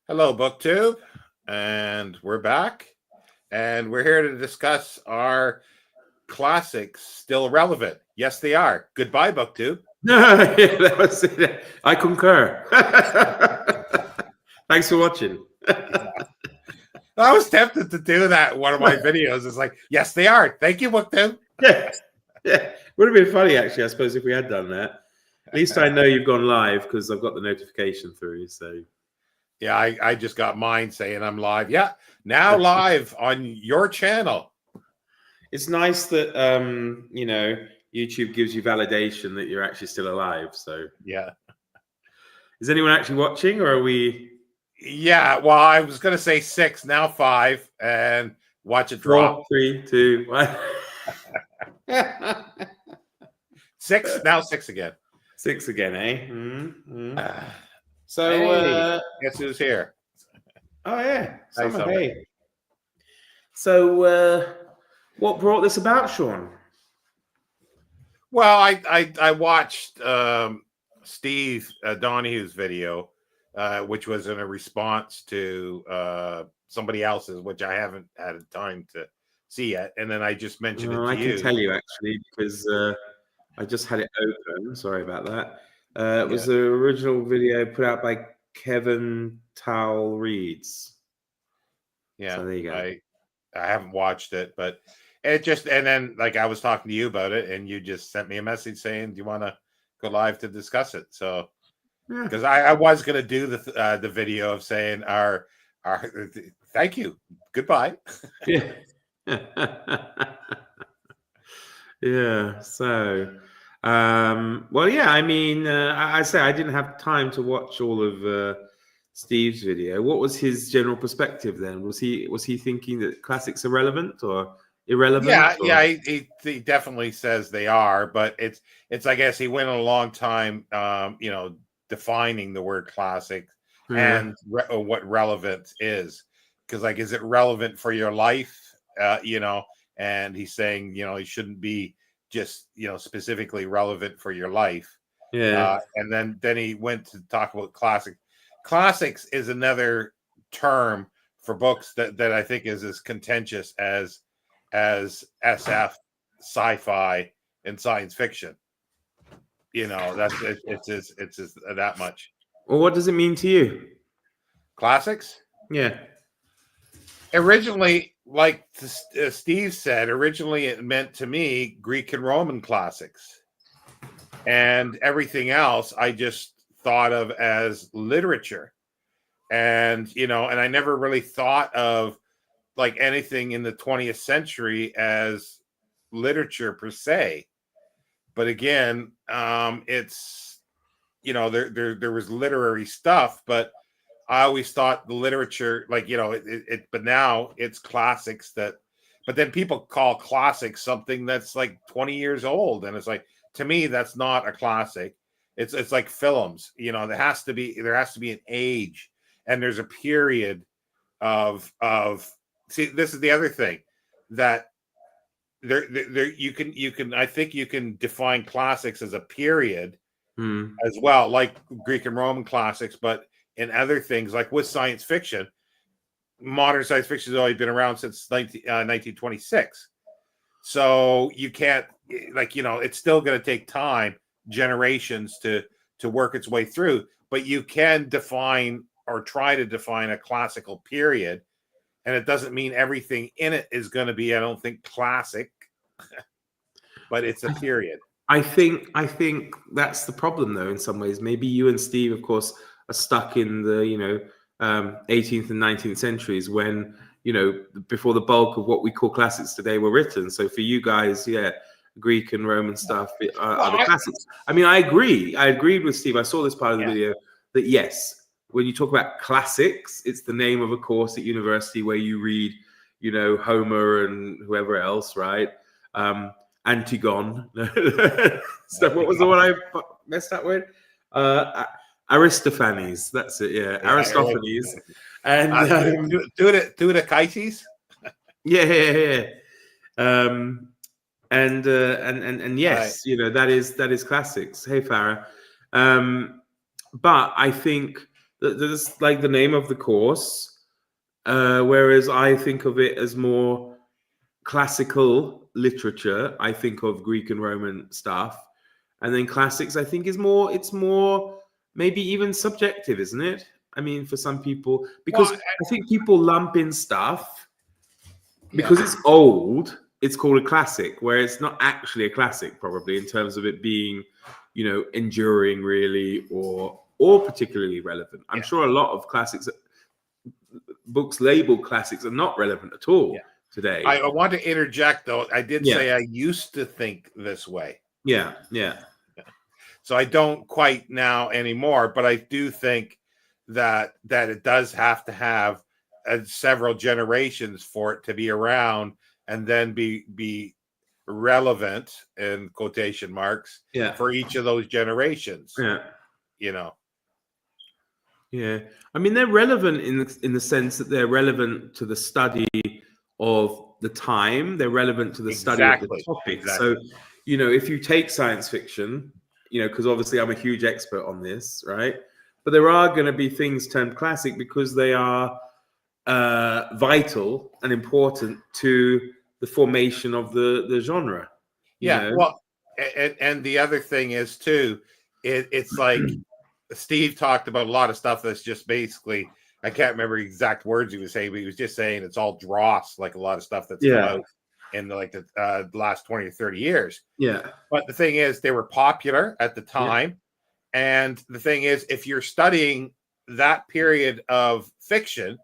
Hello, BookTube, and we're back, and we're here to discuss our classics still relevant. Yes, they are. Goodbye, BookTube. That was it. I concur. Thanks for watching. I was tempted to do that in one of my videos. It's like, yes, they are. Thank you, BookTube. Yeah. Would have been funny, actually, I suppose, if we had done that. At least I know you've gone live because I've got the notification through. So Yeah, I just got mine saying I'm live. Yeah, now live on your channel. it's nice that YouTube gives you validation that you're actually still alive. So Yeah. is anyone actually watching, or are we? Yeah, well, I was going to say 6, now 5, and watch it drop. 4, 3, 2, 1. 6, now 6 again. 6 again, eh? Mm-hmm. So, hey, guess who's here? Oh yeah, Summer. Summer. Hey. So, what brought this about, Sean? Well, I watched Steve Donahue's video, which was in a response to somebody else's, which I haven't had time to see yet. And then I just mentioned it to you. I can tell you actually because I just had it open. Sorry about that. It was the original video put out by Kevin Towle Reads. Yeah, so there you go. I haven't watched it, but it just, and then like I was talking to you about it, and you just sent me a message saying, "Do you want to go live to discuss it?" So because I was going to do the video of saying our thank you, goodbye. Yeah. Yeah. So, well, yeah. I mean, I say I didn't have time to watch all of Steve's video. What was his general perspective then? Was he thinking that classics are relevant or irrelevant? Yeah, he definitely says they are, but it's I guess he went a long time, defining the word classic and what relevance is, because like, is it relevant for your life? And he's saying, it shouldn't be just specifically relevant for your life. Yeah. And then he went to talk about classics is another term for books that I think is as contentious as SF, sci-fi, and science fiction. That's it's that much. Well, what does it mean to you? Classics? Yeah. Originally, like Steve said, originally it meant to me Greek and Roman classics, and everything else I just thought of as literature. And and I never really thought of like anything in the 20th century as literature per se. But again, it's there was literary stuff, but I always thought the literature, like but now it's classics but then people call classics something that's like 20 years old, and it's like, to me, that's not a classic. It's like films, there has to be an age, and there's a period of see, this is the other thing that there you can I think you can define classics as a period as well, like Greek and Roman classics, but in other things, like with science fiction, modern science fiction has always been around since 1926. So you can't, it's still going to take time, generations to work its way through, but you can define or try to define a classical period. And it doesn't mean everything in it is going to be, I don't think, classic, but it's a period. I think that's the problem, though, in some ways. Maybe you and Steve, of course, are stuck in the 18th and 19th centuries when before the bulk of what we call classics today were written. So for you guys, Greek and Roman stuff are the classics. I mean, I agree. I agreed with Steve. I saw this part of the video that yes, when you talk about classics, it's the name of a course at university where you read, Homer and whoever else, right? Antigone. Stuff. What was the one I messed up with? Aristophanes. That's it. Yeah, Aristophanes. And Thucydides. Yeah. And yes, right. That is classics. Hey, Farah. But I think That's like the name of the course. Whereas I think of it as more classical literature. I think of Greek and Roman stuff, and then classics. I think is more. It's more maybe even subjective, isn't it? I mean, for some people, because Well, I think people lump in stuff yeah. because it's old. It's called a classic, where it's not actually a classic, probably in terms of it being, enduring, really, or particularly relevant. I'm Yeah. sure a lot of classics, books labeled classics, are not relevant at all Yeah. today. I want to interject though. I did Yeah. say I used to think this way. Yeah. So I don't quite now anymore, but I do think that it does have to have several generations for it to be around and then be relevant in quotation marks Yeah. for each of those generations. Yeah. Yeah. I mean, they're relevant in the sense that they're relevant to the study of the time. They're relevant to the study of the topic. Exactly. So, if you take science fiction, because obviously I'm a huge expert on this, right? But there are going to be things termed classic because they are vital and important to the formation of the genre. Yeah. Well, and the other thing is too, it's like Steve talked about a lot of stuff that's just basically, I can't remember exact words he was saying, but he was just saying it's all dross, like a lot of stuff that's come out in the last 20 or 30 years. Yeah. But the thing is, they were popular at the time. Yeah. And the thing is, if you're studying that period of fiction,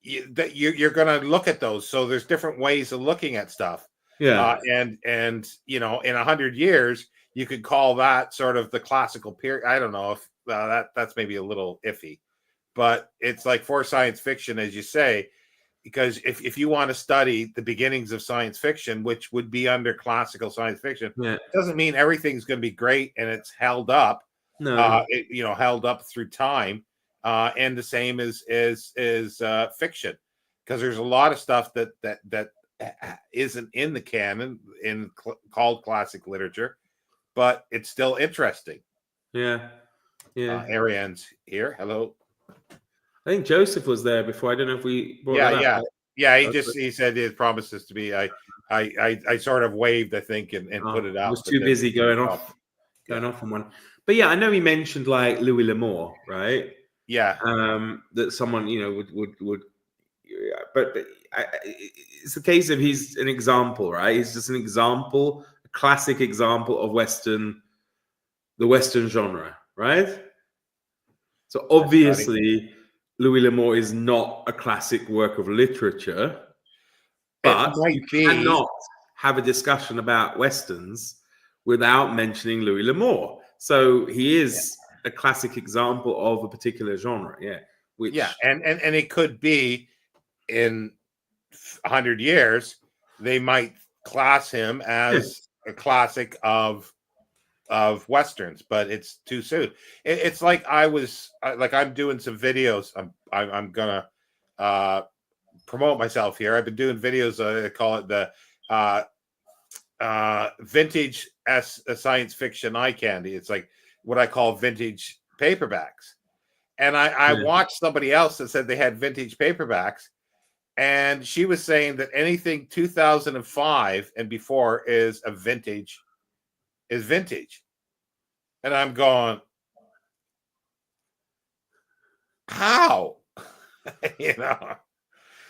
you're going to look at those. So there's different ways of looking at stuff. Yeah. And in 100 years, you could call that sort of the classical period. I don't know if that's maybe a little iffy, but it's like for science fiction, as you say, because if you want to study the beginnings of science fiction, which would be under classical science fiction, it doesn't mean everything's going to be great and it's held up. No, held up through time, and the same is fiction, because there's a lot of stuff that isn't in the canon called classic literature, but it's still interesting. Yeah. Ariane's here. Hello. I think Joseph was there before. I don't know if we brought that up. He said his promises to be. I sort of waved, I think, and put it out. I was too busy going off on one. But yeah, I know he mentioned like Louis L'Amour, right? Yeah. That someone would. But it's a case of he's an example, right? He's just an example, a classic example of the Western genre, right? So obviously, Louis L'Amour is not a classic work of literature, but you cannot have a discussion about Westerns without mentioning Louis L'Amour. So he is a classic example of a particular genre, and it could be in 100 years they might class him as a classic of Westerns, but it's too soon. It's like I'm doing some videos. I'm gonna promote myself here. I've been doing videos. I call it the vintage science fiction eye candy. It's like what I call vintage paperbacks. And I watched somebody else that said they had vintage paperbacks, and she was saying that anything 2005 and before is vintage. And I'm going, how?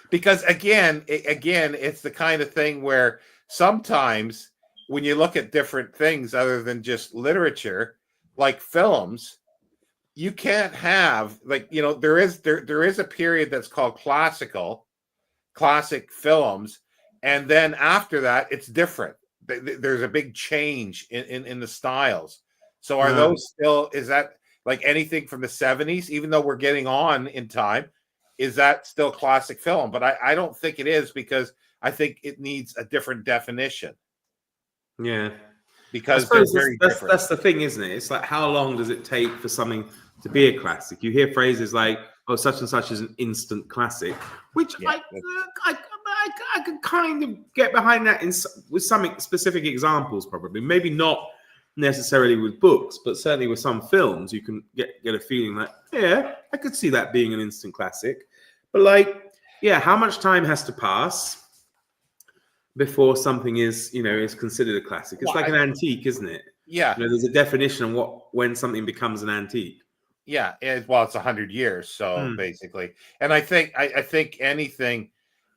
Because again, it's the kind of thing where sometimes when you look at different things other than just literature, like films, you can't have there is a period that's called classic films, and then after that it's different. There's a big change in the styles. So are those still, is that like anything from the 70s, even though we're getting on in time, is that still classic film? But I don't think it is, because I think it needs a different definition. Yeah. Because they're very different. That's the thing, isn't it? It's like, how long does it take for something to be a classic? You hear phrases like, oh, such and such is an instant classic, which I could kind of get behind that with some specific examples, probably. Maybe not necessarily with books, but certainly with some films, you can get a feeling that, yeah, I could see that being an instant classic. But like, yeah, how much time has to pass before something is considered a classic? It's Well, like an antique, isn't it? yeah, There's a definition of when something becomes an antique. yeah. Well, it's 100 years, so Hmm. basically, and I think anything,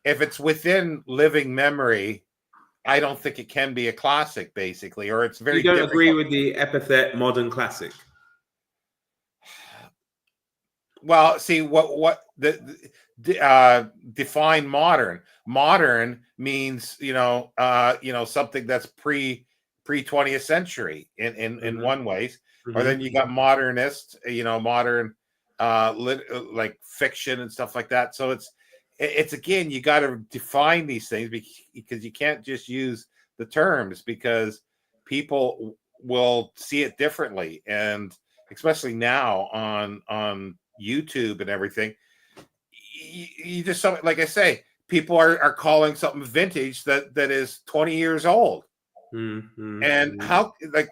if it's within living memory, I don't think it can be a classic, basically, or it's You very don't agree difficult. with the epithet modern classic? Well, see what define modern. Modern means something that's pre 20th century in Hmm. one ways, or Hmm. then you got modernist, modern like fiction and stuff like that. So it's again, you got to define these things because you can't just use the terms, because people will see it differently, and especially now on YouTube and everything, you just, like I say, people are calling something vintage that is 20 years old. And Hmm. how, like,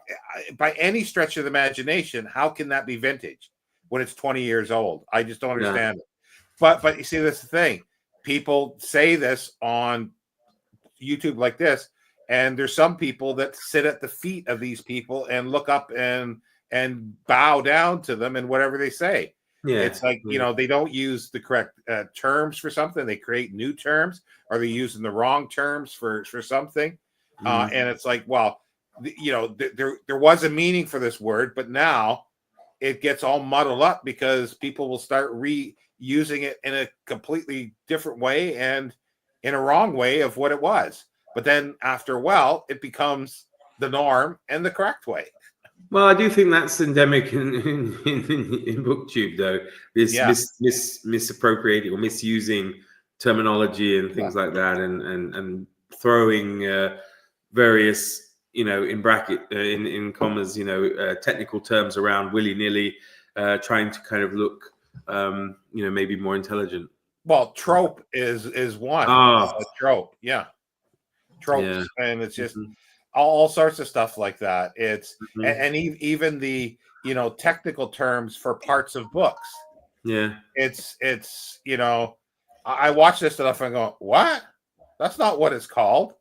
by any stretch of the imagination, how can that be vintage when it's 20 years old? I just don't Yeah. understand it. But you see, that's the thing. People say this on YouTube like this, and there's some people that sit at the feet of these people and look up and bow down to them and whatever they say. Yeah. It's like, they don't use the correct terms for something. They create new terms, or they're using the wrong terms for something. Mm. And it's like, well, there was a meaning for this word, but now it gets all muddled up because people will start reusing it in a completely different way and in a wrong way of what it was. But then after a while, it becomes the norm and the correct way. Well, I do think that's endemic in BookTube, though. This Yeah. misappropriating or misusing terminology and Yeah. things like that, and throwing various, in bracket, in commas, technical terms around willy nilly, trying to kind of look, maybe more intelligent. Well, trope is one. Ah, Trope. Yeah. yeah. Tropes. And it's just Mhm, all sorts of stuff like that. It's mhm. and even the technical terms for parts of books. Yeah, I watch this stuff and go, what? That's not what it's called.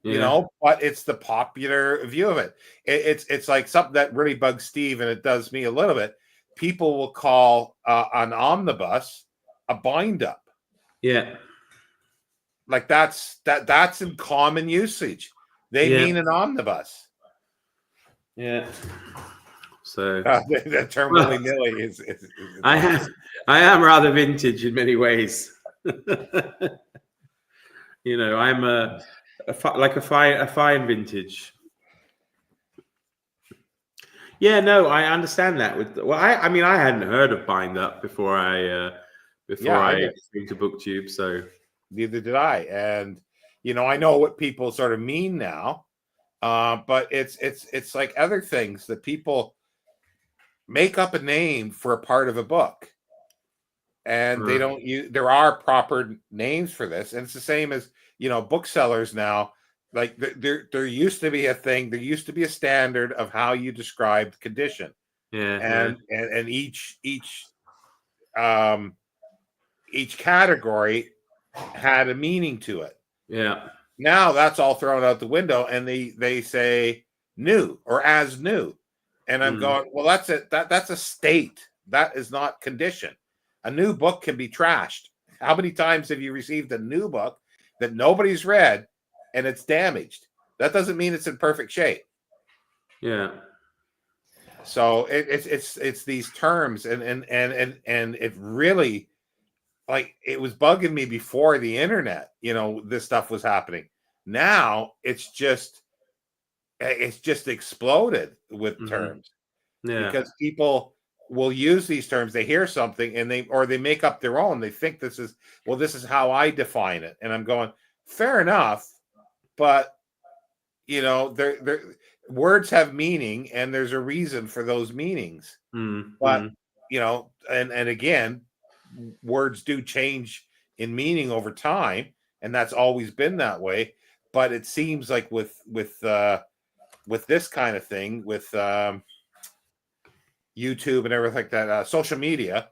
yeah, But it's the popular view of it. It's like something that really bugs Steve, and it does me a little bit. People will call an omnibus a bind up. yeah, Like that's in common usage. They yeah, mean an omnibus. yeah. So, The term willy well, nilly is I awesome. have, I am rather vintage in many ways. I'm like a fine vintage. Yeah, no, I understand that. I mean, I hadn't heard of Bind Up before Yeah, I I did. came to BookTube. So, Neither did I. And I know what people sort of mean now. But it's like other things that people make up a name for a part of a book, and they uh, don't use. There are proper names for this, and it's the same as booksellers now. Like there used to be a thing. There used to be a standard of how you described condition, yeah, yeah, and um each category had a meaning to it. yeah. Now that's all thrown out the window, and they say new or as new, and I'm Mm, going, well, that's a state. That is not condition. A new book can be trashed. How many times have you received a new book that nobody's read and it's damaged? That doesn't mean it's in perfect shape. yeah. So it's these terms, and it really, like, it was bugging me before the internet. This stuff was happening. Now it's just exploded with Hmm. terms, Yeah, because people will use these terms. They hear something and they make up their own. They think this is how I define it, and I'm going, fair enough, but they're words have meaning, and there's a reason for those meanings. But mm. and again, words do change in meaning over time, and that's always been that way. But it seems like with with this kind of thing, with YouTube and everything like that, social media,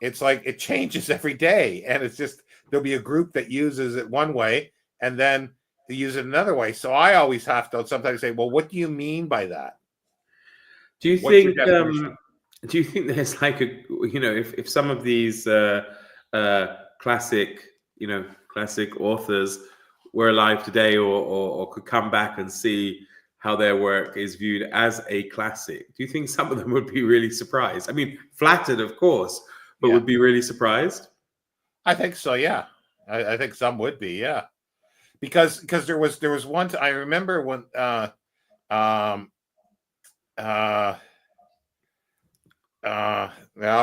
it's like it changes every day, and it's just there'll be a group that uses it one way, and then they use it another way. So I always have to sometimes say, well, what do you mean by that? Do you What's your think? definition? Do you think there's like a, if some of these classic, classic authors were alive today, or could come back and see how their work is viewed as a classic, do you think some of them would be really surprised? I mean, flattered, of course, but Yeah. would be really surprised? I think so. Yeah, I think some would be. Yeah, because there was one. I remember when I'll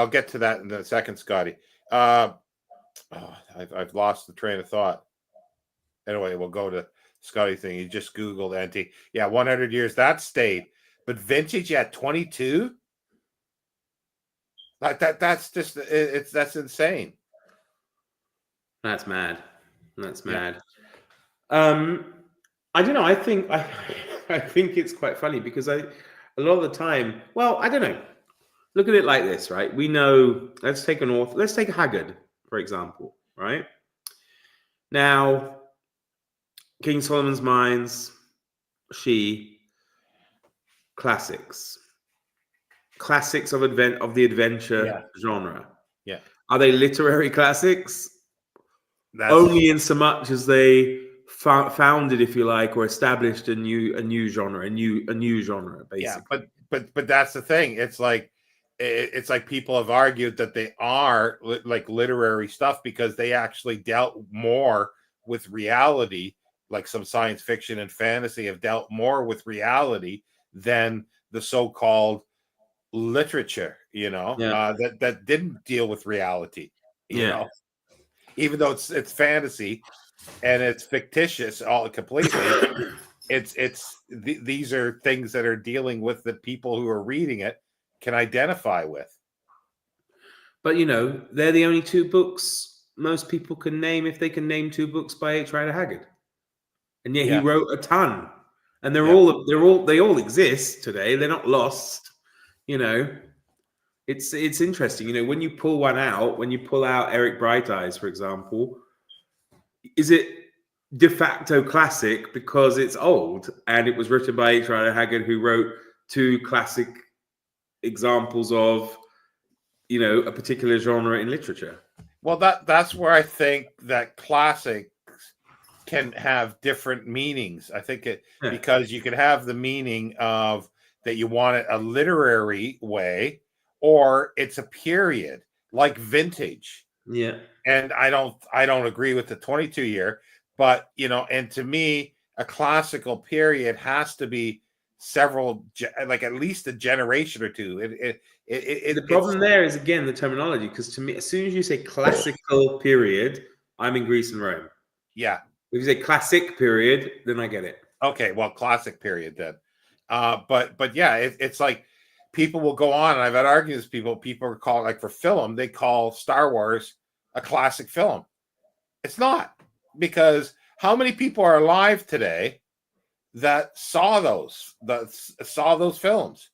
get to that in a second, Scotty. I've lost the train of thought. Anyway, we'll go to Scotty thing. You just Googled antique. Yeah, 100 years that stayed, but vintage at 22. That's just that's insane. That's mad. That's mad. Yeah. I don't know. I think I think it's quite funny because a lot of the time, well, I don't know. Look at it like this, right? We know. Let's take an author. Let's take Haggard, for example, right? Now, King Solomon's Mines, classics of the adventure genre. Yeah. Are they literary classics? That's only in so much as they founded, if you like, or established a new genre, a new genre, basically. Yeah, but that's the thing. It's like people have argued that they are like literary stuff because they actually dealt more with reality, like some science fiction and fantasy have dealt more with reality than the so-called literature, that didn't deal with reality, you know, even though it's fantasy and it's fictitious all completely. These are things that are dealing with the people who are reading it can identify with. But they're the only two books most people can name, if they can name two books by H. Rider Haggard, and yet he wrote a ton, and they all exist today. They're not lost. It's interesting. When you pull one out, when you pull out Eric Bright Eyes, for example, is it de facto classic because it's old and it was written by H. Rider Haggard, who wrote two classic examples of a particular genre in literature? Well, that's where I think that classics can have different meanings. I think because you could have the meaning of that you want it a literary way, or it's a period like vintage. Yeah. And I don't agree with the 22 year, but and to me, a classical period has to be several, like at least a generation or two. The problem there is, again, the terminology, because to me, as soon as you say classical period, I'm in Greece and Rome. Yeah. If you say classic period, then I get it. Okay, well, classic period then. But yeah, it's like people will go on, and I've had arguments. People are calling, like for film, they call Star Wars a classic film. It's not, because how many people are alive today that saw those films?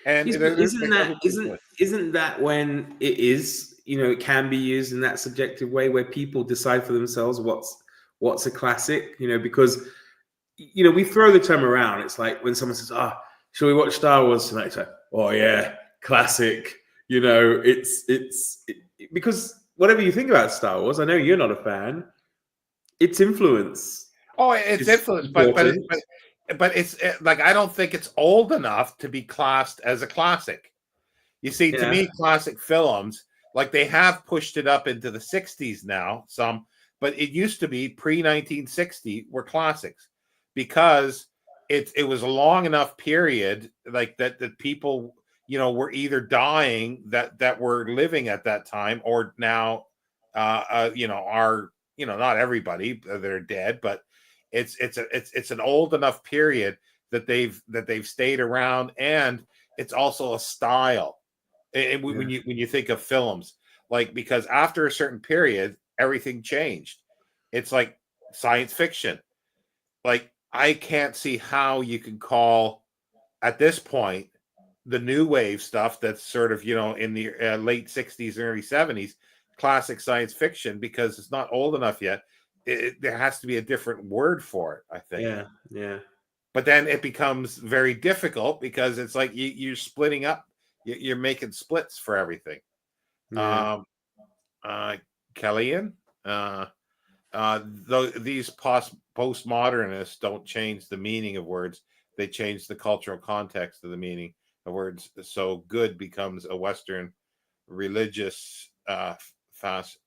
And isn't that when it is, it can be used in that subjective way where people decide for themselves what's a classic, because we throw the term around. It's like when someone says, shall we watch Star Wars tonight? It's like, oh yeah, classic. It's because whatever you think about Star Wars, I know you're not a fan, its influence. Oh, it's influence, but it's like, I don't think it's old enough to be classed as a classic. You see, to me, classic films, like, they have pushed it up into the 60s now, some, but it used to be pre-1960 were classics, because it was a long enough period, like that people, were either dying that were living at that time, or now, are, not everybody that are dead, but it's an old enough period that they've stayed around, and it's also a style. And when you think of films, like, because after a certain period, everything changed. It's like science fiction. Like, I can't see how you can call at this point, the new wave stuff that's sort of, in the late 60s and early 70s, classic science fiction, because it's not old enough yet. There has to be a different word for it, I think. Yeah. But then it becomes very difficult because it's like you're splitting up. You're making splits for everything. Yeah. Kellyan, these postmodernists don't change the meaning of words. They change the cultural context of the meaning of words. So good becomes a Western religious fast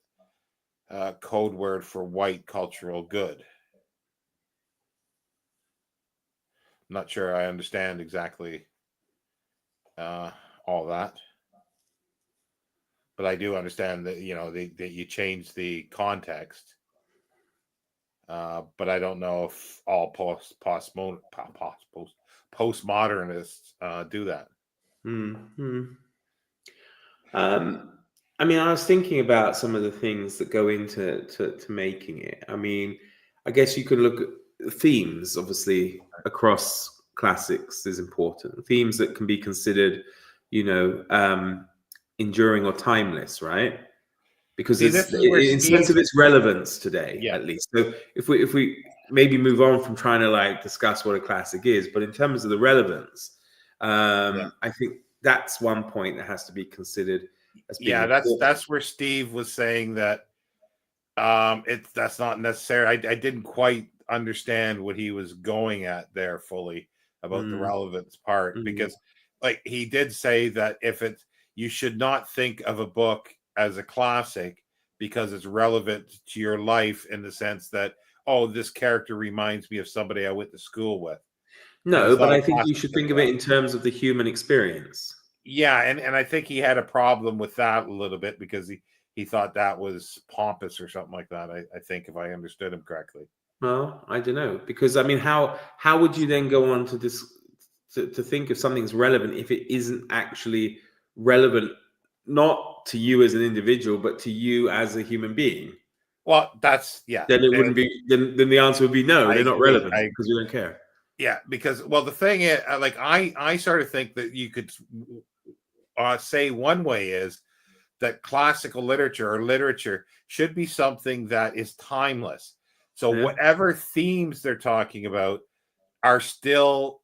code word for white cultural good. I'm not sure I understand exactly all that, but I do understand that that you change the context. But I don't know if all postmodernists do that. I mean, I was thinking about some of the things that go into to making it. I mean, I guess you could look at themes, obviously, across classics is important. Themes that can be considered, enduring or timeless, right? Because See, it's this is where in sense of its relevance today, Yeah. at least. So if we maybe move on from trying to like discuss what a classic is, but in terms of the relevance, I think that's one point that has to be considered as being important. that's where Steve was saying that that's not necessary. I didn't quite understand what he was going at there fully about the relevance part, because like he did say that you should not think of a book as a classic because it's relevant to your life, in the sense that, oh, this character reminds me of somebody I went to school with. No, but I think you should think of it in terms of the human experience. Yeah, and I think he had a problem with that a little bit, because he thought that was pompous or something like that. I think, if I understood him correctly. Well, I don't know, because I mean, how would you then go on to this to think if something's relevant if it isn't actually relevant, not to you as an individual, but to you as a human being? Well, Then it wouldn't be. Then the answer would be no. They're not relevant because you don't care. Yeah, because, well, the thing is, like, I sort of think that you could say one way is that classical literature or literature should be something that is timeless. So whatever themes they're talking about are still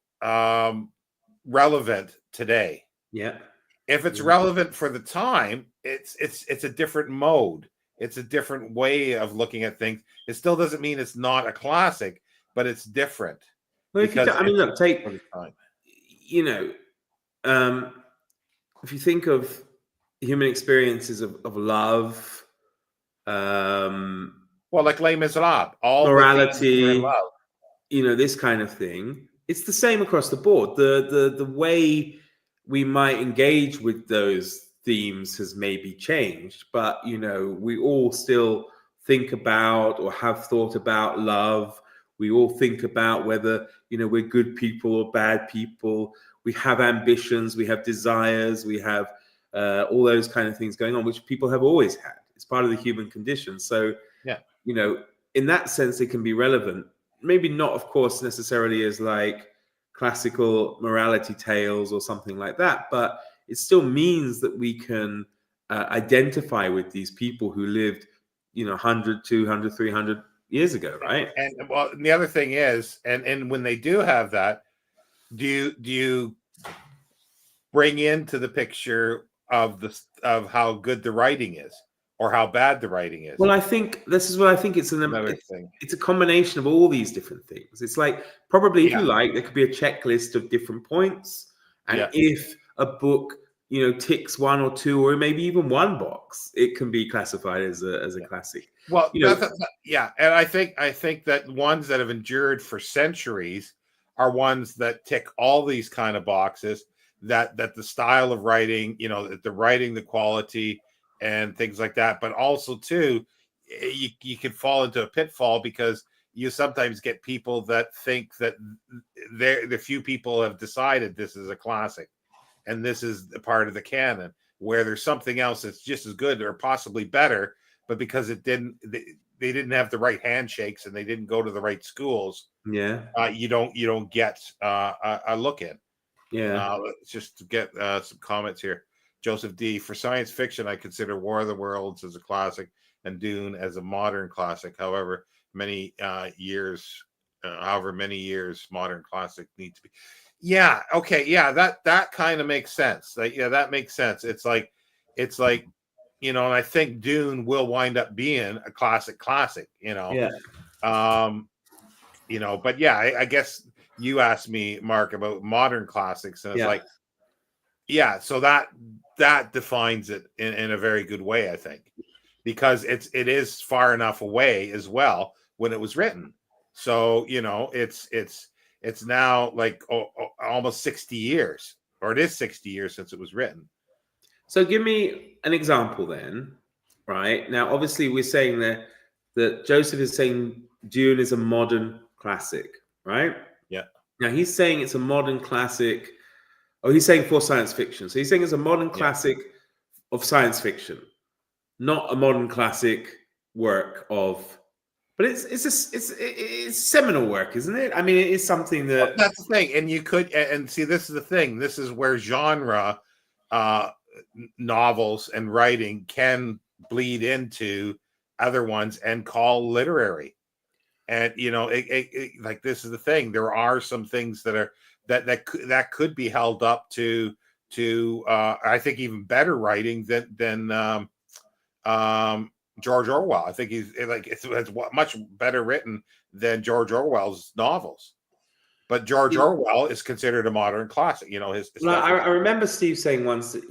relevant today. Yeah. If it's relevant for the time, it's a different mode. It's a different way of looking at things. It still doesn't mean it's not a classic, but it's different. Well, I mean, look, take, if you think of human experiences of love, well, like Les Miserables, all morality, this kind of thing, it's the same across the board. The way we might engage with those themes has maybe changed, but we all still think about or have thought about love. We all think about whether we're good people or bad people. We have ambitions, we have desires, we have all those kind of things going on, which people have always had. It's part of the human condition. So in that sense, it can be relevant. Maybe not, of course, necessarily as like classical morality tales or something like that, but it still means that we can identify with these people who lived 100, 200, 300 years ago, right? And well, the other thing is, and when they do have that, do you bring into the picture of how good the writing is or how bad the writing is? Well, I think this is what I think. It's a combination of all these different things. It's like, probably, if you like, there could be a checklist of different points, and if a book ticks one or two or maybe even one box, it can be classified as a classic. Well, and I think that ones that have endured for centuries are ones that tick all these kind of boxes. That the style of writing, the writing, the quality, and things like that. But also, too, you can fall into a pitfall, because you sometimes get people that think that the few people have decided this is a classic and this is a part of the canon, where there's something else that's just as good or possibly better, but because they didn't have the right handshakes and they didn't go to the right schools, you don't get a look in. Yeah. Let's just get some comments here. Joseph D. For science fiction, I consider War of the Worlds as a classic and Dune as a modern classic. However, however many years modern classic need to be. Yeah. Okay. Yeah. That kind of makes sense. That makes sense. It's like, and I think Dune will wind up being a classic. Yeah. But yeah, I guess you asked me, Mark, about modern classics, and it's like, yeah, so that defines it in a very good way, I think, because it is far enough away as well when it was written. So it's now like almost 60 years, or it is 60 years since it was written. So give me an example then, right? Now, obviously, we're saying that Joseph is saying Dune is a modern classic, right? Yeah. Now he's saying it's a modern classic. Oh, he's saying for science fiction. So he's saying it's a modern classic of science fiction, not a modern classic work of. But it's seminal work, isn't it? I mean, it is something that. Well, that's the thing, and you could and see, this is the thing. This is where genre novels and writing can bleed into other ones and call literary. And like, this is the thing. There are some things that are that could be held up to I think even better writing than George Orwell. I think he's like it's much better written than George Orwell's novels. But George Orwell is considered a modern classic. His Well, I remember Steve saying once that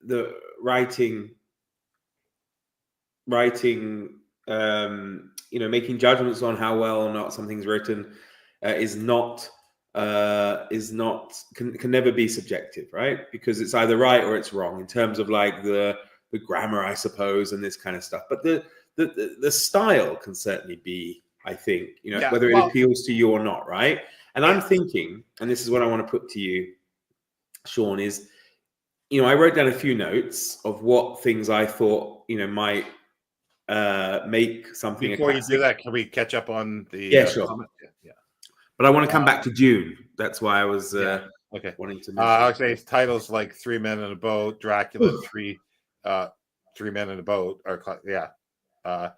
the writing making judgments on how well or not something's written can never be subjective, right? Because it's either right or it's wrong in terms of like the grammar, I suppose, and this kind of stuff. But the style can certainly be, I think, whether it appeals to you or not, right? And I'm thinking, and this is what I want to put to you, Sean, is I wrote down a few notes of what things I thought might make something. Before you do that, can we catch up on the? Sure. Yeah. But I want to come back to Dune. That's why I was okay. wanting to. I would say titles like Three Men in a Boat, Dracula, Three Men in a Boat, or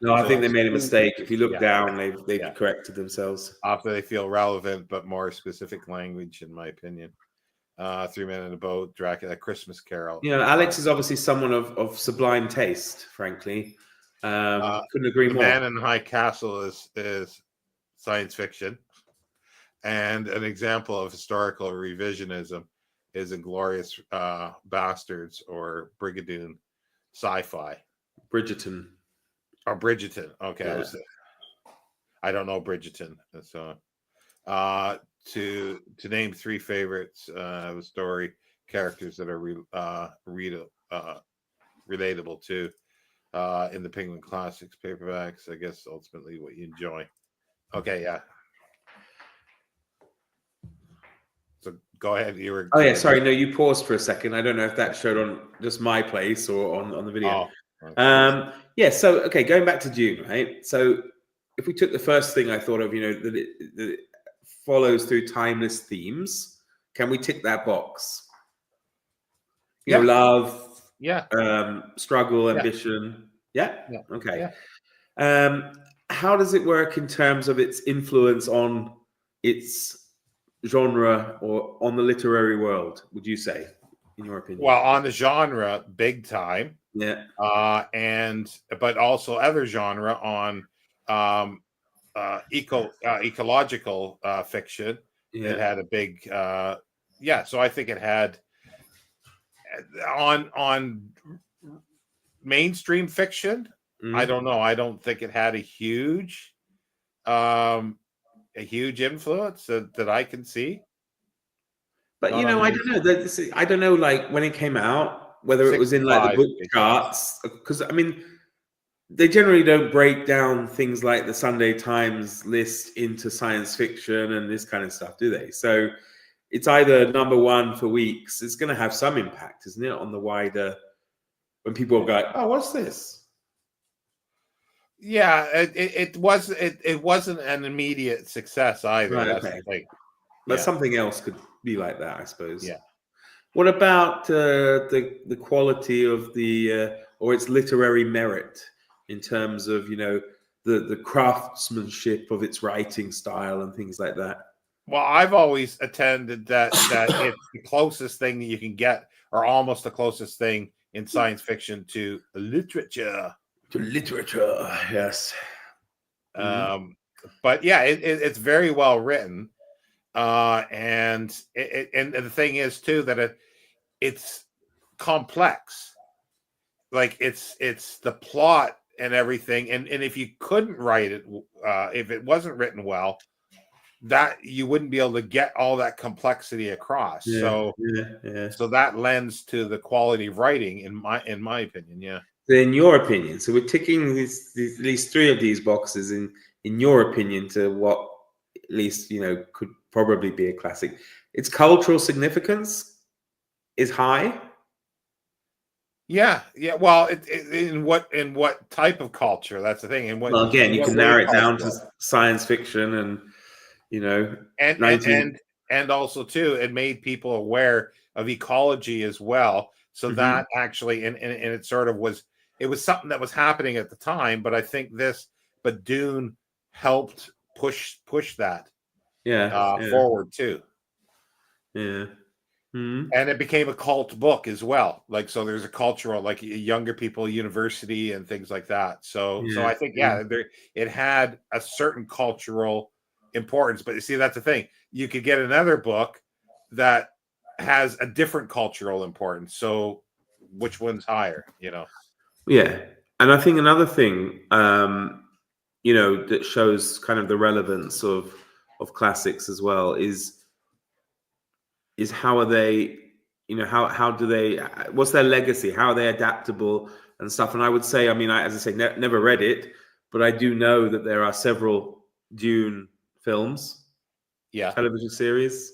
no, I think they made a mistake. If you look down, they've corrected themselves after they feel relevant but more specific language, in my opinion. Three Men in a Boat, Dracula, Christmas Carol. Alex is obviously someone of sublime taste, frankly. Couldn't agree more. Man in High Castle is science fiction, and an example of historical revisionism is Inglourious Bastards or Brigadoon sci-fi. Bridgerton. Or Bridgerton. Okay. Yeah. I don't know Bridgerton. So to name three favorites of a story, characters that are relatable to in the Penguin Classics paperbacks, I guess ultimately what you enjoy. Okay, yeah. So go ahead. You were. Oh yeah, sorry. No, you paused for a second. I don't know if that showed on just my place or on the video. Oh, okay. Yeah. So okay, going back to Dune, right? So if we took the first thing I thought of, that it follows through timeless themes, can we tick that box? Love. Yeah. Struggle, ambition. Yeah. Okay. Yeah. How does it work in terms of its influence on its genre or on the literary world, would you say, in your opinion? Well, on the genre, big time. Yeah. But also other genre on ecological fiction. Yeah. It had a big so I think it had on mainstream fiction. I don't know. I don't think it had a huge influence that I can see. But I don't know. I don't know, like when it came out, whether it was in like the book charts, because I mean, they generally don't break down things like the Sunday Times list into science fiction and this kind of stuff, do they? So it's either number one for weeks. It's going to have some impact, isn't it, on the wider, when people go, oh, what's this? Yeah, it wasn't an immediate success either. Right, that's okay. the thing. But something else could be like that, I suppose. Yeah. What about the quality of the or its literary merit in terms of the craftsmanship of its writing style and things like that? Well, I've always attended that it's the closest thing that you can get, or almost the closest thing in science fiction to literature. To literature, yes. But yeah, it's very well written, and the thing is too that it's complex. Like it's the plot and everything, and if you couldn't write it, if it wasn't written well, that you wouldn't be able to get all that complexity across. So that lends to the quality of writing, in my opinion. Yeah. In your opinion, so we're ticking these three of these boxes in your opinion to what at least could probably be a classic. Its cultural significance is high. Yeah. Well, in what type of culture? That's the thing. And what, well, again, you can narrow it down to science fiction and and also too, it made people aware of ecology as well. So that actually, and it sort of was, it was something that was happening at the time. But I think Dune helped push that forward too. Yeah. Mm-hmm. And it became a cult book as well. Like, so there's a cultural, like younger people, university and things like that. So I think, it had a certain cultural importance. But you see, that's the thing. You could get another book that has a different cultural importance. So which one's higher, Yeah. And I think another thing, that shows kind of the relevance of classics as well is how are they, how do they, what's their legacy? How are they adaptable and stuff? And I would say, as I say, never read it, but I do know that there are several Dune films, television series.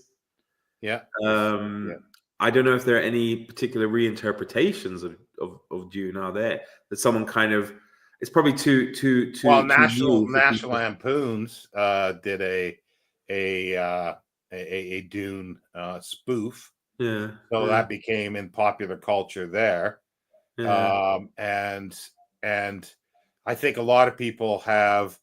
Yeah. I don't know if there are any particular reinterpretations of Dune. Are there that someone kind of? It's probably too. Well, National Lampoons did a Dune spoof. Yeah. So that became in popular culture there. Yeah. And I think a lot of people have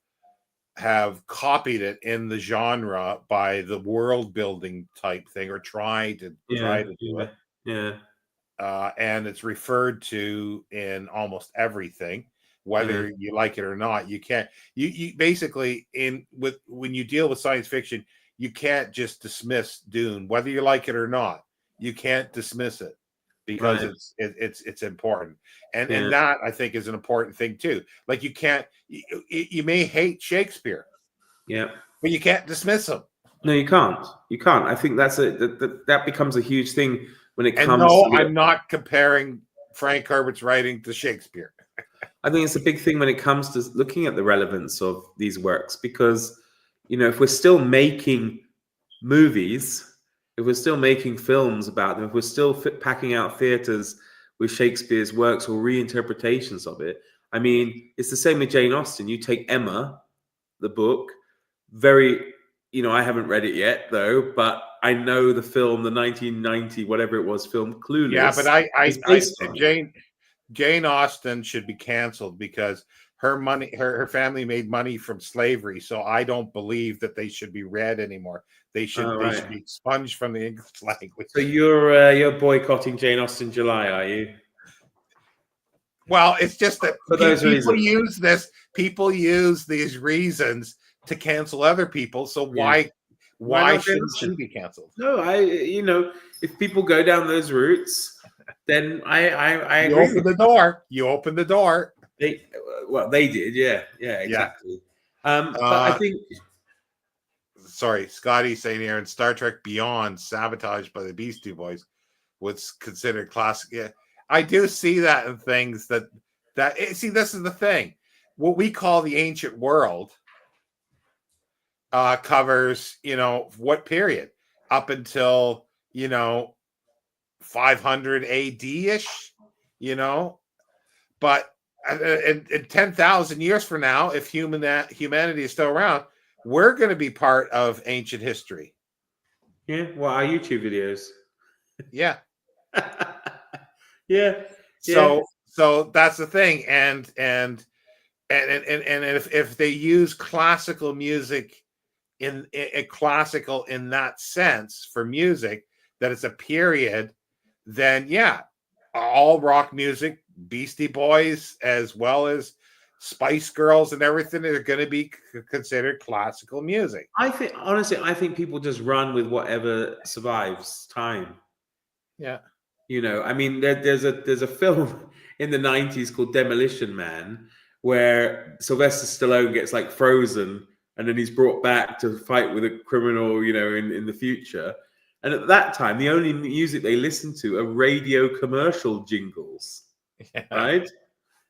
copied it in the genre by the world building type thing, or try to do it. Yeah. And it's referred to in almost everything, whether you like it or not. You can't, you basically when you deal with science fiction, you can't just dismiss Dune, whether you like it or not. You can't dismiss it because it's important. And that, I think, is an important thing too. Like, you may hate Shakespeare, but you can't dismiss him. No, you can't. I think that becomes a huge thing when it comes. I'm not comparing Frank Herbert's writing to Shakespeare. I think it's a big thing when it comes to looking at the relevance of these works, because if we're still making movies, if we're still making films about them, if we're still packing out theaters with Shakespeare's works or reinterpretations of it, it's the same with Jane Austen. You take Emma, the book, I haven't read it yet though, but I know the film, the 1990 whatever it was film, Clueless. Yeah, but I Jane Austen should be canceled because her family made money from slavery. So I don't believe that they should be read anymore. They should be expunged from the English language. So you're boycotting Jane Austen July, are you? Well, it's just that people use these reasons to cancel other people. So why shouldn't she be canceled? No, if people go down those routes, then I agree. You open the door. They did, yeah, exactly. But I think. Sorry, Scotty saying here in Star Trek Beyond, sabotaged by the Beastie Boys was considered classic. Yeah, I do see that in things that see. This is the thing. What we call the ancient world covers, what period up until 500 AD-ish, but in 10,000 years from now, if humanity is still around, we're going to be part of ancient history, Yeah. What are YouTube videos? Yeah. Yeah. So that's the thing, and if they use classical music in classical in that sense for music, that it's a period, then yeah, all rock music, Beastie Boys as well as Spice Girls and everything are going to be considered classical music. I think honestly, I think people just run with whatever survives time. Yeah. I mean, there's a film in the '90s called Demolition Man, where Sylvester Stallone gets like frozen, and then he's brought back to fight with a criminal, in the future. And at that time, the only music they listened to are radio commercial jingles, Yeah. right?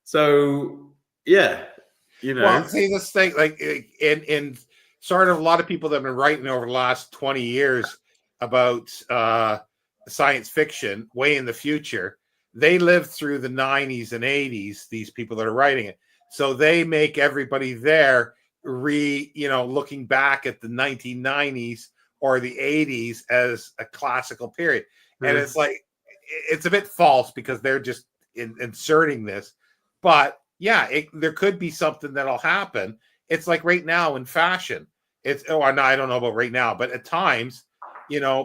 So yeah, Well, see this thing like in sort of a lot of people that have been writing over the last 20 years about science fiction way in the future, they lived through the 90s and 80s, these people that are writing it. So they make everybody there looking back at the 1990s or the 80s as a classical period. And it's like, it's a bit false because they're just inserting this. But yeah, there could be something that'll happen. It's like right now in fashion. No, I don't know about right now, but at times,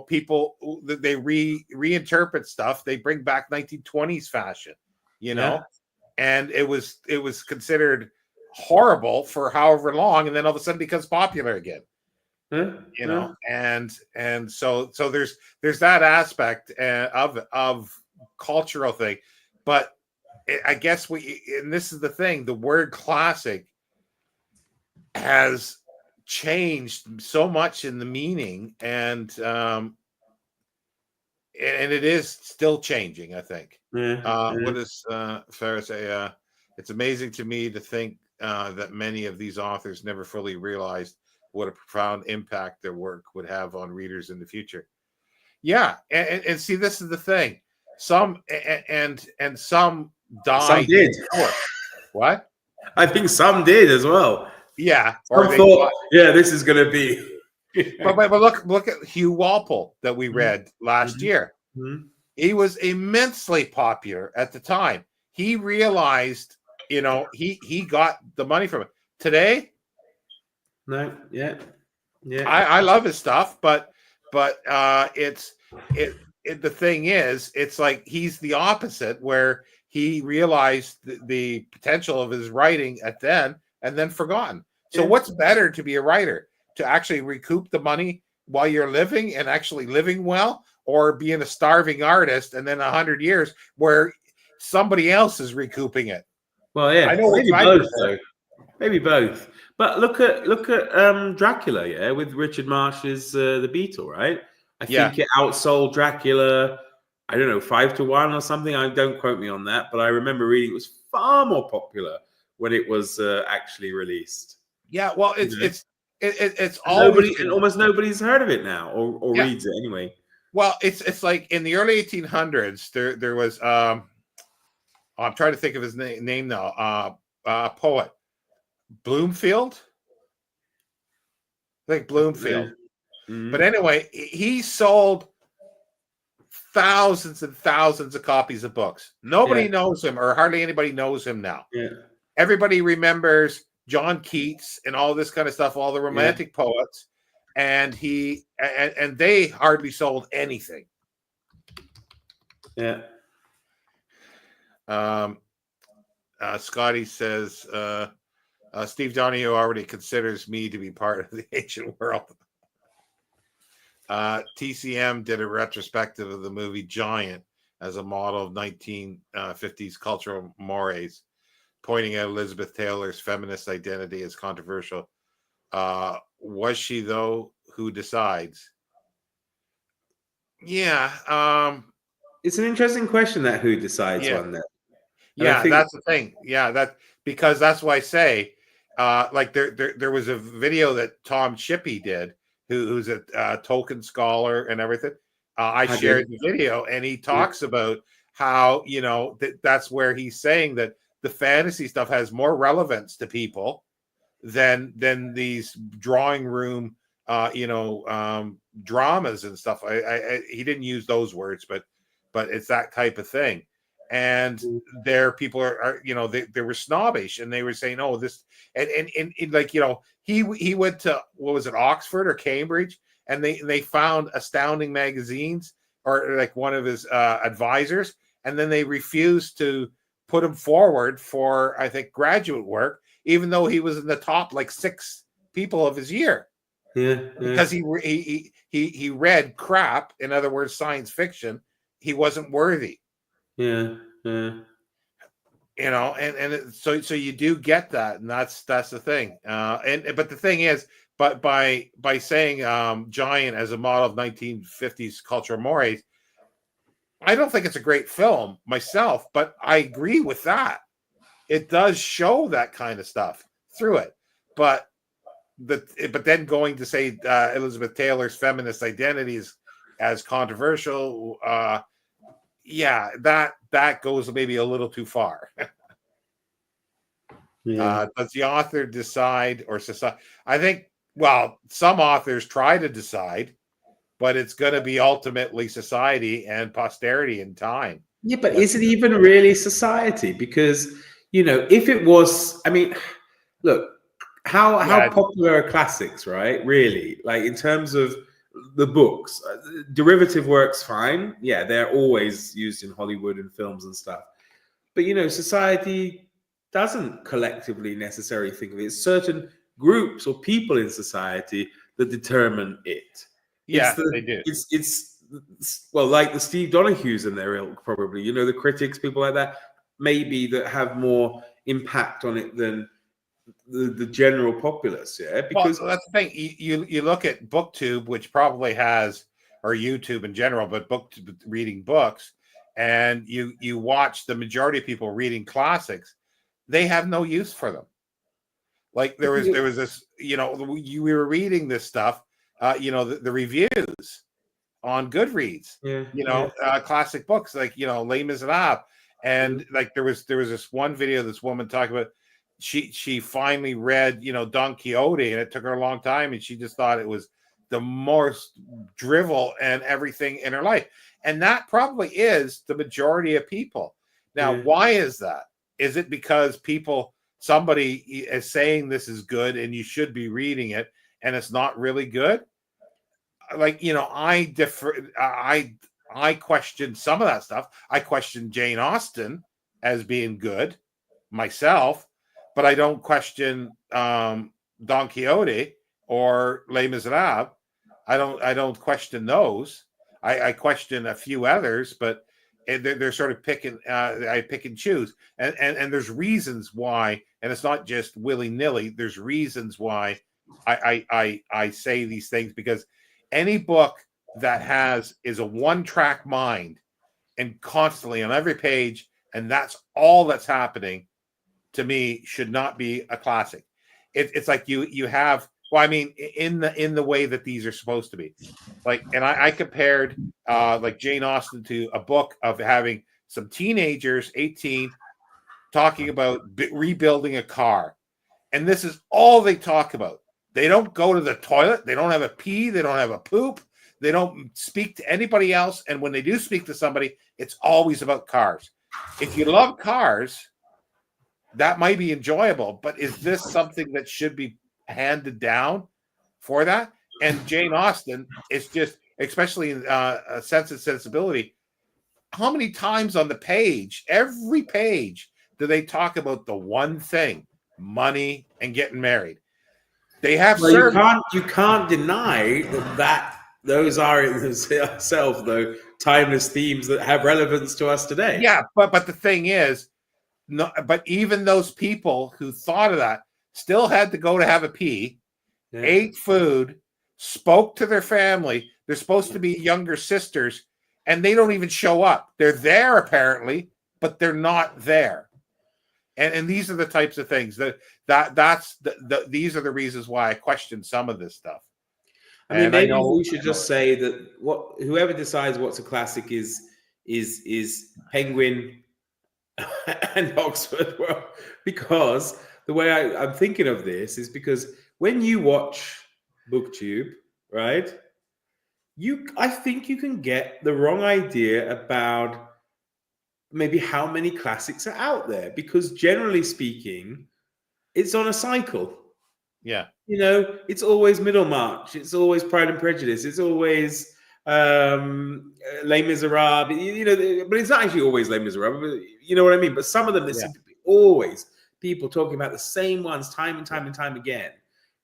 people they reinterpret stuff. They bring back 1920s fashion, and it was considered horrible for however long, and then all of a sudden becomes popular again. And so there's that aspect of cultural thing, but I guess and this is the thing, the word classic has changed so much in the meaning, and it is still changing, I think. What does Farah say? It's amazing to me to think that many of these authors never fully realized what a profound impact their work would have on readers in the future. Yeah, and see, this is the thing. Some and some died. Some did. What? I think some did as well. Yeah. Some thought, this is going to be. but look at Hugh Walpole that we read last year. Mm-hmm. He was immensely popular at the time. He realized, he got the money from it. Today, no, yeah. I love his stuff, but the thing is, it's like he's the opposite, where he realized the potential of his writing and then forgotten. So what's better to be a writer? To actually recoup the money while you're living and actually living well, or being a starving artist and then 100 years where somebody else is recouping it? Well, yeah, I know maybe both though. Maybe both. But look at Dracula, with Richard Marsh's The Beetle, right? I think it outsold Dracula, I don't know, 5-1 or something. Don't quote me on that, but I remember reading it was far more popular when it was actually released. Yeah, well, it's always almost nobody's heard of it now or reads it anyway. Well, it's like in the early 1800s, there was I'm trying to think of his name now. Poet Bloomfield, I think Bloomfield. Mm-hmm. But anyway, he sold thousands and thousands of copies of books. Nobody knows him, or hardly anybody knows him now. Yeah. Everybody remembers John Keats and all this kind of stuff, all the romantic poets, and they hardly sold anything. Yeah. Scotty says, Steve Donahue already considers me to be part of the ancient world. TCM did a retrospective of the movie Giant as a model of 1950s cultural mores, pointing out Elizabeth Taylor's feminist identity as controversial. Was she, though? Who decides? Yeah. It's an interesting question, that who decides one there. Yeah, that's the thing. Yeah, because that's why I say, like there was a video that Tom Shippey did, who's a Tolkien scholar and everything. I shared the video, and he talks about how that's where he's saying that the fantasy stuff has more relevance to people than these drawing room dramas and stuff. He didn't use those words, but it's that type of thing. And there, people are they were snobbish, and they were saying, "Oh, this," and like he went to, what was it, Oxford or Cambridge, and they found Astounding magazines, or like one of his advisors, and then they refused to put him forward for, I think, graduate work, even though he was in the top like 6 people of his year. Yeah. Because he read crap, in other words, science fiction. He wasn't worthy. Yeah. So you do get that, and that's the thing. But the thing is, but by saying Giant as a model of 1950s cultural mores, I don't think it's a great film myself, but I agree with that. It does show that kind of stuff through it, but then going to say Elizabeth Taylor's feminist identities as controversial, yeah, that goes maybe a little too far. Yeah. Does the author decide, or society? I think, well, some authors try to decide, but it's going to be ultimately society and posterity in time. Yeah, but is it even really society? Because, if it was, I mean, look, how popular are classics, right? Really, like in terms of the books, derivative works, fine. Yeah, they're always used in Hollywood and films and stuff. But, society doesn't collectively necessarily think of it. It's certain groups or people in society that determine it. Yeah, they do. It's well, like the Steve Donahues in their ilk, probably. The critics, people like that, maybe, that have more impact on it than the general populace. Yeah, because that's the thing. You look at BookTube, which probably has, or YouTube in general, but reading books, and you watch the majority of people reading classics, they have no use for them. Like there was this, we were reading this stuff, the reviews on Goodreads, classic books like, Les Miserables, and like there was this one video, this woman talking about she finally read, Don Quixote, and it took her a long time, and she just thought it was the most drivel and everything in her life. And that probably is the majority of people. Now, why is that? Is it because somebody is saying this is good and you should be reading it, and it's not really good? Like, I differ. I question some of that stuff. I question Jane Austen as being good myself, but I don't question Don Quixote or Les Miserables. I don't question those. I question a few others, but they're sort of picking. I pick and choose, and there's reasons why, and it's not just willy-nilly. There's reasons why I say these things, because any book that is a one-track mind and constantly on every page, and that's all that's happening, to me, should not be a classic. It's like you have, well, I mean, in the way that these are supposed to be. Like, and I compared like Jane Austen to a book of having some teenagers, 18, talking about rebuilding a car. And this is all they talk about. They don't go to the toilet. They don't have a pee. They don't have a poop. They don't speak to anybody else. And when they do speak to somebody, it's always about cars. If you love cars, that might be enjoyable, but is this something that should be handed down for that? And Jane Austen is just, especially in Sense and Sensibility, how many times on the page, every page, do they talk about the one thing, money and getting married? They have you can't deny that those are in themselves, though, timeless themes that have relevance to us today. Yeah, but the thing is, no, but even those people who thought of that still had to go to have a pee, ate food, spoke to their family. They're supposed to be younger sisters, and they don't even show up. They're there apparently, but they're not there. And these are the types of things these are the reasons why I question some of this stuff. I mean, maybe we should just say that whoever decides what's a classic is Penguin and Oxford. Well, because the way I'm thinking of this is because when you watch BookTube, right, I think you can get the wrong idea about maybe how many classics are out there, because generally speaking, it's on a cycle. Yeah. It's always Middlemarch, it's always Pride and Prejudice, it's always Les Miserables, but it's not actually always Les Miserables, but you know what I mean? But some of them, there Yeah. seem to be always people talking about the same ones time and time Yeah. and time again.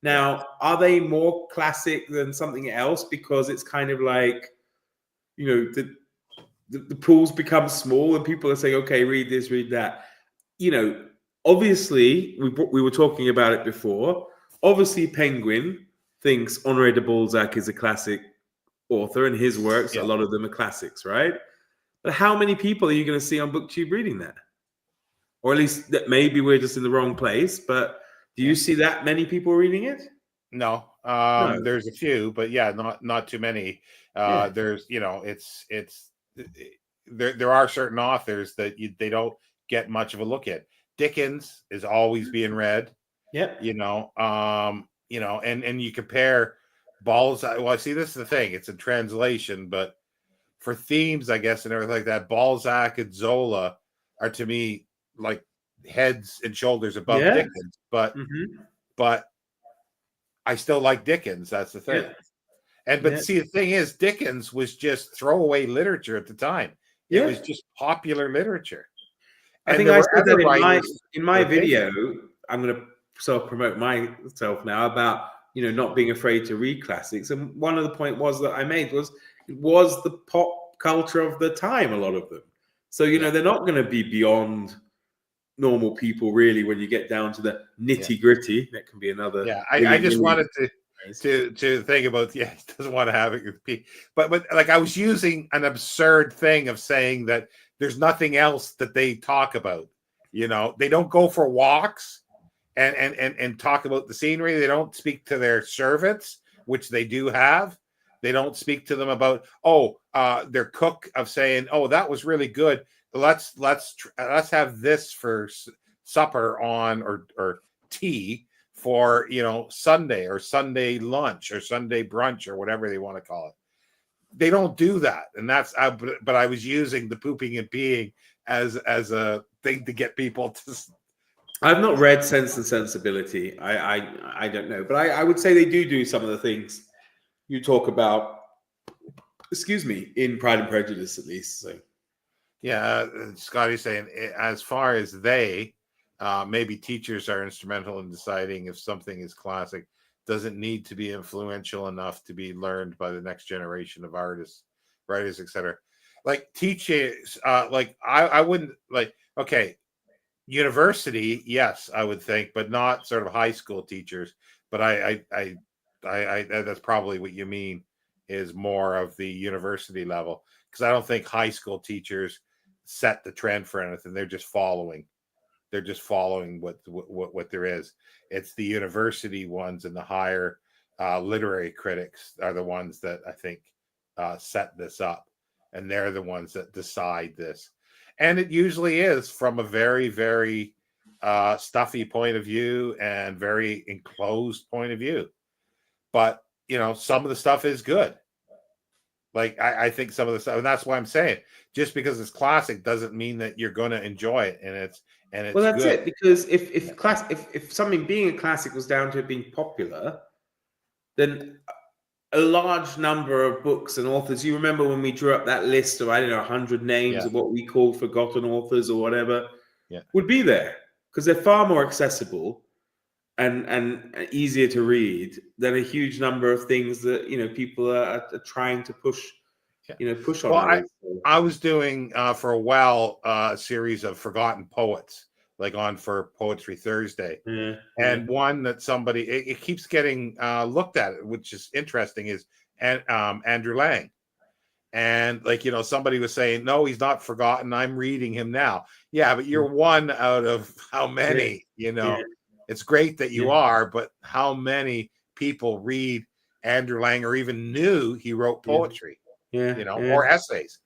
Now, are they more classic than something else because it's kind of like, the pools become small and people are saying, okay, read this, read that. Obviously, we were talking about it before. Obviously, Penguin thinks Honoré de Balzac is a classic author, and his works, a Yeah. lot of them are classics, right? But how many people are you going to see on BookTube reading that? Or at least that maybe we're just in the wrong place, but do you see that many people reading it? No. No. There's a few, but yeah, not too many. Yeah. There's, it's there are certain authors that they don't get much of a look at. Dickens is always being read. Yep. And you compare Balzac. Well, see, this is the thing. It's a translation, but for themes, I guess, and everything like that, Balzac and Zola are to me like heads and shoulders above Yeah. Dickens. But I still like Dickens. That's the thing. Yeah. But see, the thing is, Dickens was just throwaway literature at the time. It was just popular literature. I think I said that in my video. I'm going to self-promote myself now about not being afraid to read classics. And one of the point that I made was it was the pop culture of the time. A lot of them, so they're not going to be beyond normal people really when you get down to the nitty gritty. That can be another. Yeah, I just wanted to think about. Yeah, he doesn't want to have it. But like I was using an absurd thing of saying that there's nothing else that they talk about. They don't go for walks and talk about the scenery. They don't speak to their servants, which they do have. They don't speak to them about their cook of saying, "Oh, that was really good. Let's have this for supper on or tea for Sunday or Sunday lunch or Sunday brunch or whatever they want to call it." They don't do that, and but I was using the pooping and peeing as a thing to get people to. I've not read Sense and Sensibility. I don't know, but I would say they do some of the things you talk about. Excuse me, in Pride and Prejudice, at least. So. Yeah, Scotty's saying as far as maybe teachers are instrumental in deciding if something is classic. Doesn't need to be influential enough to be learned by the next generation of artists, writers, etc. Like teachers, like I wouldn't like. Okay, university, yes, I would think, but not sort of high school teachers. But I that's probably what you mean is more of the university level, because I don't think high school teachers set the trend for anything. They're just following. They're just following what there is. It's the university ones and the higher literary critics are the ones that I think set this up, and they're the ones that decide this. And it usually is from a very, very stuffy point of view and very enclosed point of view. But some of the stuff is good. Like I think some of the stuff, and that's why I'm saying, just because it's classic doesn't mean that you're going to enjoy it, and it's well, that's good. it. Because if something being a classic was down to it being popular, then a large number of books and authors. You remember when we drew up that list of 100 names of what we call forgotten authors or whatever, would be there because they're far more accessible and easier to read than a huge number of things that people are trying to push. Push on. Well, I was doing for a while a series of forgotten poets, like on for Poetry Thursday, and one that somebody it keeps getting looked at, which is interesting, is Andrew Lang, and somebody was saying, no, he's not forgotten. I'm reading him now. Yeah, but you're one out of how many? It's great that you are, but how many people read Andrew Lang or even knew he wrote poetry? Or essays.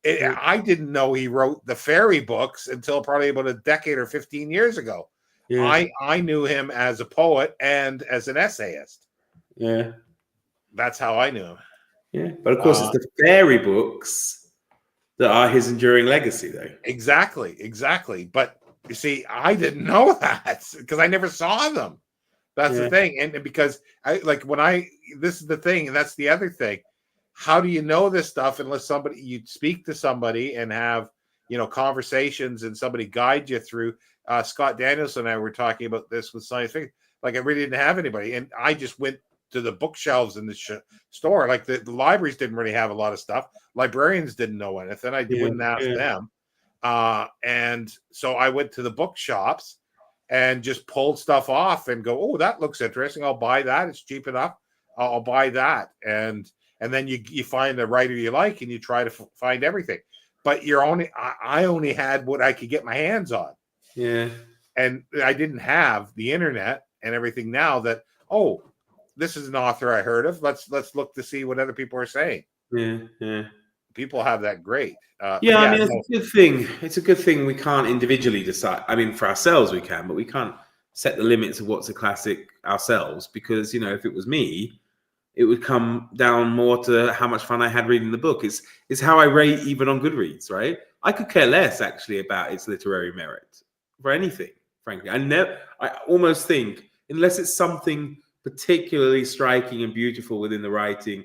I didn't know he wrote the fairy books until probably about a decade or 15 years ago. I knew him as a poet and as an essayist. Yeah. That's how I knew him. Yeah, but of course, it's the fairy books that are his enduring legacy, though. Exactly. But you see, I didn't know that because I never saw them. That's the thing. And because this is the thing, and that's the other thing. How do you know this stuff unless you speak to somebody and have, conversations and somebody guide you through? Scott Danielson and I were talking about this with science fiction. Like, I really didn't have anybody. And I just went to the bookshelves in the store. Like, the libraries didn't really have a lot of stuff. Librarians didn't know anything. I wouldn't ask them. And so I went to the bookshops and just pulled stuff off and go, oh, that looks interesting. I'll buy that. It's cheap enough. I'll buy that. And then you find a writer you like and you try to find everything. But I only had what I could get my hands on. Yeah. And I didn't have the internet and everything now that, oh, this is an author I heard of. Let's look to see what other people are saying. Yeah. People have that great. I mean, it's a good thing. It's a good thing we can't individually decide. I mean, for ourselves we can, but we can't set the limits of what's a classic ourselves because, if it was me, it would come down more to how much fun I had reading the book. It's how I rate even on Goodreads, right? I could care less actually about its literary merit for anything, frankly. I almost think, unless it's something particularly striking and beautiful within the writing,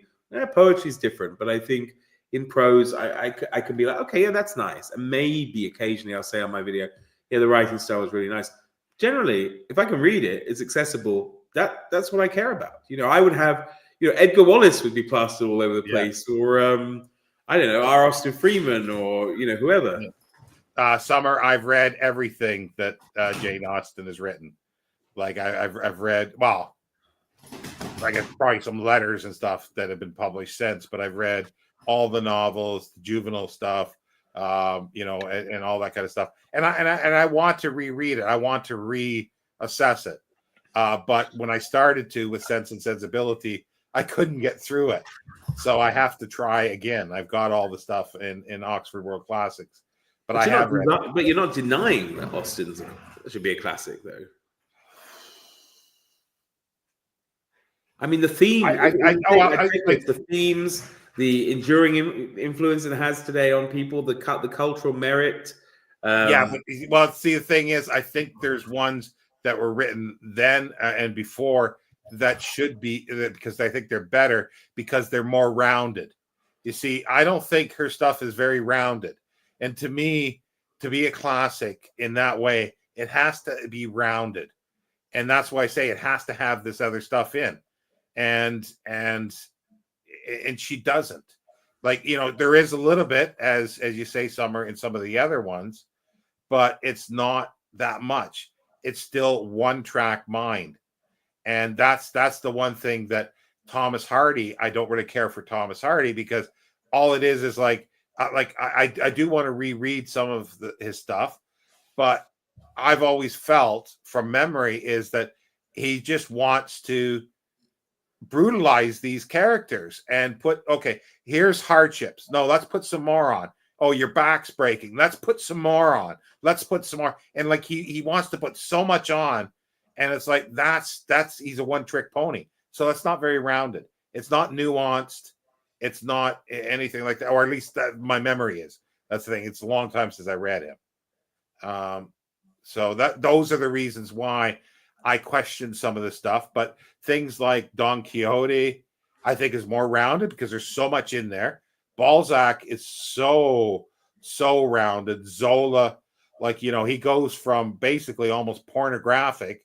poetry is different, but I think in prose, I can be like, okay, yeah, that's nice. And maybe occasionally I'll say on my video, yeah, the writing style was really nice. Generally, if I can read it, it's accessible. That's what I care about. I would have, Edgar Wallace would be plastered all over the place, or I don't know, R. Austin Freeman, or whoever. Summer, I've read everything that Jane Austen has written. Like I've read, well, I guess probably some letters and stuff that have been published since, but I've read all the novels, the juvenile stuff, and all that kind of stuff. And I want to reread it. I want to reassess it. But when I started with Sense and Sensibility, I couldn't get through it. So I have to try again. I've got all the stuff in Oxford World Classics. But I have read it. But you're not denying that Austen's should be a classic, though. I mean, the theme. The themes, the enduring influence it has today on people, the cultural merit. But see, the thing is, I think there's ones that were written then and before that should be, because I think they're better because they're more rounded. You see, I don't think her stuff is very rounded. And to me, to be a classic in that way, it has to be rounded. And that's why I say it has to have this other stuff in. And she doesn't. Like, there is a little bit, as you say, Summer, in some of the other ones, but it's not that much. It's still one track mind. And that's the one thing that Thomas Hardy, I don't really care for Thomas Hardy, because all it is like I do want to reread some of his stuff, but I've always felt from memory is that he just wants to brutalize these characters and put, okay, here's hardships. No, let's put some more on. Oh, your back's breaking. Let's put some more on. Let's put some more. And like he wants to put so much on. And it's like, he's a one-trick pony. So it's not very rounded. It's not nuanced. It's not anything like that, or at least that my memory is. That's the thing. It's a long time since I read him. So those are the reasons why I question some of this stuff. But things like Don Quixote, I think, is more rounded because there's so much in there. Balzac is so rounded. Zola, like, he goes from basically almost pornographic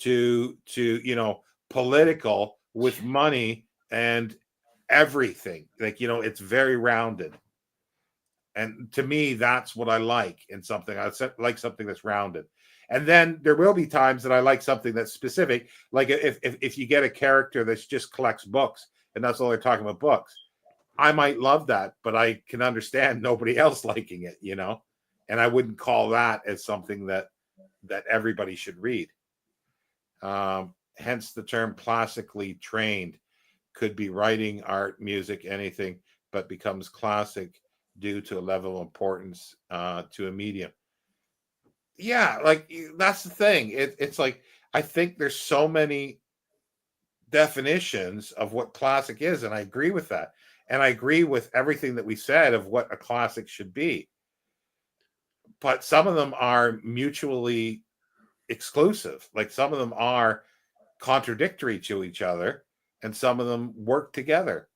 to political with money and everything. Like, it's very rounded. And to me, that's what I like in something. I like something that's rounded. And then there will be times that I like something that's specific. Like if you get a character that just collects books and that's all they're talking about, books, I might love that, but I can understand nobody else liking it, and I wouldn't call that as something that everybody should read. Hence the term classically trained. Could be writing, art, music, anything, but becomes classic due to a level of importance to a medium. Yeah, like, that's the thing. It's like, I think there's so many definitions of what classic is, and I agree with that. And I agree with everything that we said of what a classic should be. But some of them are mutually exclusive. Like some of them are contradictory to each other, and some of them work together.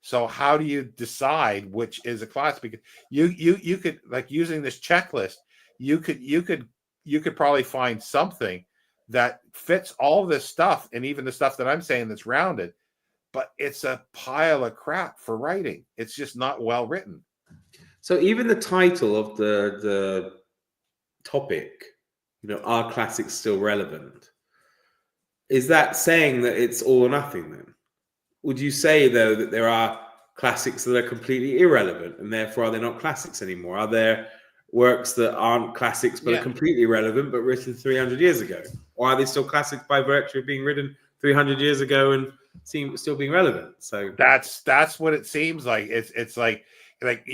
So how do you decide which is a classic? Because you could, like, using this checklist, you could probably find something that fits all this stuff, and even the stuff that I'm saying that's rounded, but it's a pile of crap for writing. It's just not well written. So even the title of the topic, are classics still relevant? Is that saying that it's all or nothing then? Would you say, though, that there are classics that are completely irrelevant and therefore are they not classics anymore? Are there works that aren't classics but are completely irrelevant but written 300 years ago? Or are they still classics by virtue of being written 300 years ago and still being relevant? So that's what it seems like. It's like there's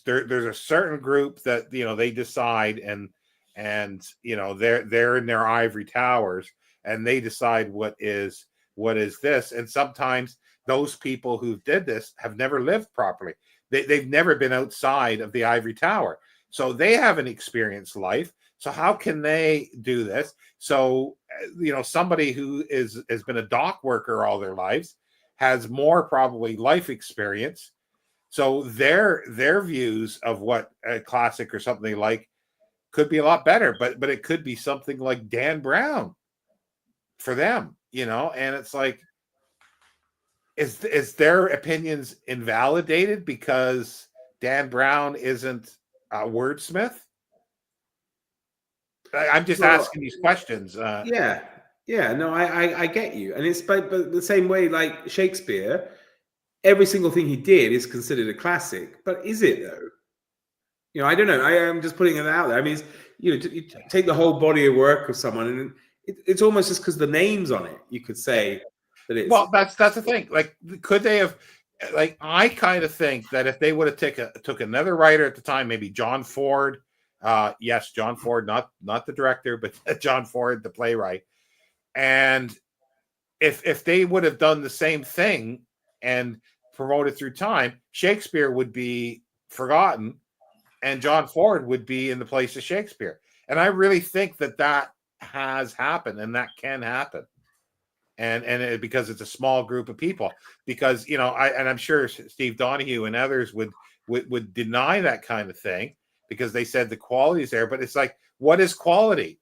a certain group that they decide, and they're in their ivory towers, and they decide what is this. And sometimes those people who did this have never lived properly. They've never been outside of the ivory tower, so they haven't experienced life. So how can they do this? So somebody who has been a dock worker all their lives has more probably life experience, so their views of what a classic or something they like could be a lot better, but it could be something like Dan Brown for them, and it's like, is their opinions invalidated because Dan Brown isn't a wordsmith? I'm just asking these questions. No, I get you, and it's but the same way, like Shakespeare, every single thing he did is considered a classic, but is it though? I don't know. I am just putting it out there. I mean, you take the whole body of work of someone, and it's almost just because the name's on it, you could say that it's. Well, that's the thing. Like, could they have? Like, I kind of think that if they would have took another writer at the time, maybe John Ford. Yes, John Ford, not the director, but John Ford, the playwright. And if they would have done the same thing and promoted through time, Shakespeare would be forgotten, and John Ford would be in the place of Shakespeare. And I really think that has happened, and that can happen. And because it's a small group of people, because I'm sure Steve Donahue and others would deny that kind of thing, because they said the quality is there. But it's like, what is quality?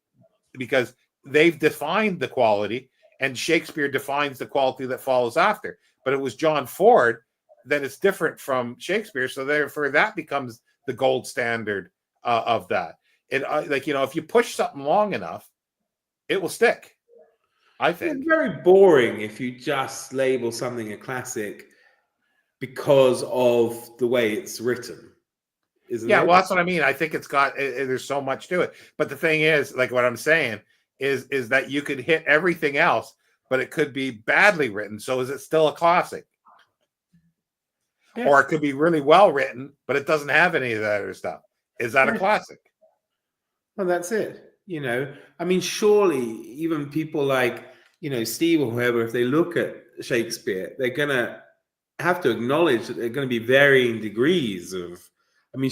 Because they've defined the quality, and Shakespeare defines the quality that follows after. But it was John Ford, then it's different from Shakespeare. So therefore, that becomes the gold standard of that. And if you push something long enough, it will stick, I think. It's very boring if you just label something a classic because of the way it's written. Isn't it? Well, that's what I mean. I think there's so much to it. But the thing is, like, what I'm saying is that you could hit everything else, but it could be badly written. So is it still a classic? Yeah. Or it could be really well written, but it doesn't have any of that other stuff. Is that a classic? Well, that's it. I mean, surely even people like, Steve or whoever, if they look at Shakespeare, they're going to have to acknowledge that there are going to be varying degrees of, I mean,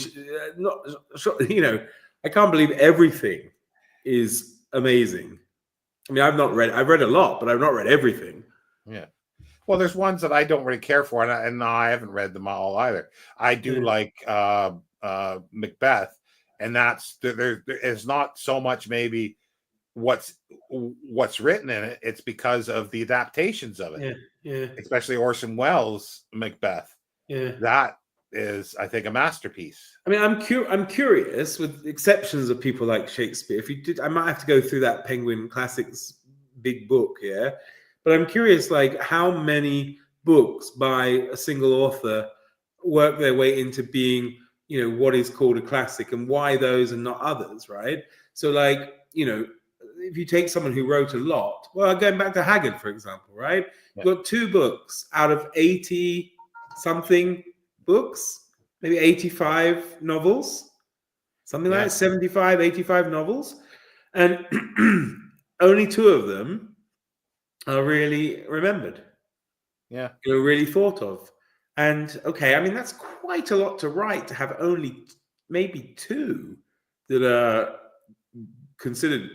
I can't believe everything is amazing. I mean, I've read a lot, but I've not read everything. Yeah. Well, there's ones that I don't really care for, and I haven't read them all either. I do like Macbeth, and there is not so much maybe what's written in it. It's because of the adaptations of it. Yeah. Especially Orson Welles' Macbeth. Yeah. That is, I think, a masterpiece. I mean, I'm curious, with exceptions of people like Shakespeare. If you did, I might have to go through that Penguin Classics big book here. But I'm curious, like, how many books by a single author work their way into being, what is called a classic, and why those and not others, right? So, like, if you take someone who wrote a lot, well, going back to Haggard, for example, right? Yeah. You've got 2 books out of 80-something books, maybe 85 novels, something like that, 75, 85 novels. And only 2 of them are really remembered. Yeah. Really thought of. And okay, I mean that's quite a lot to write to have only maybe two that are considered,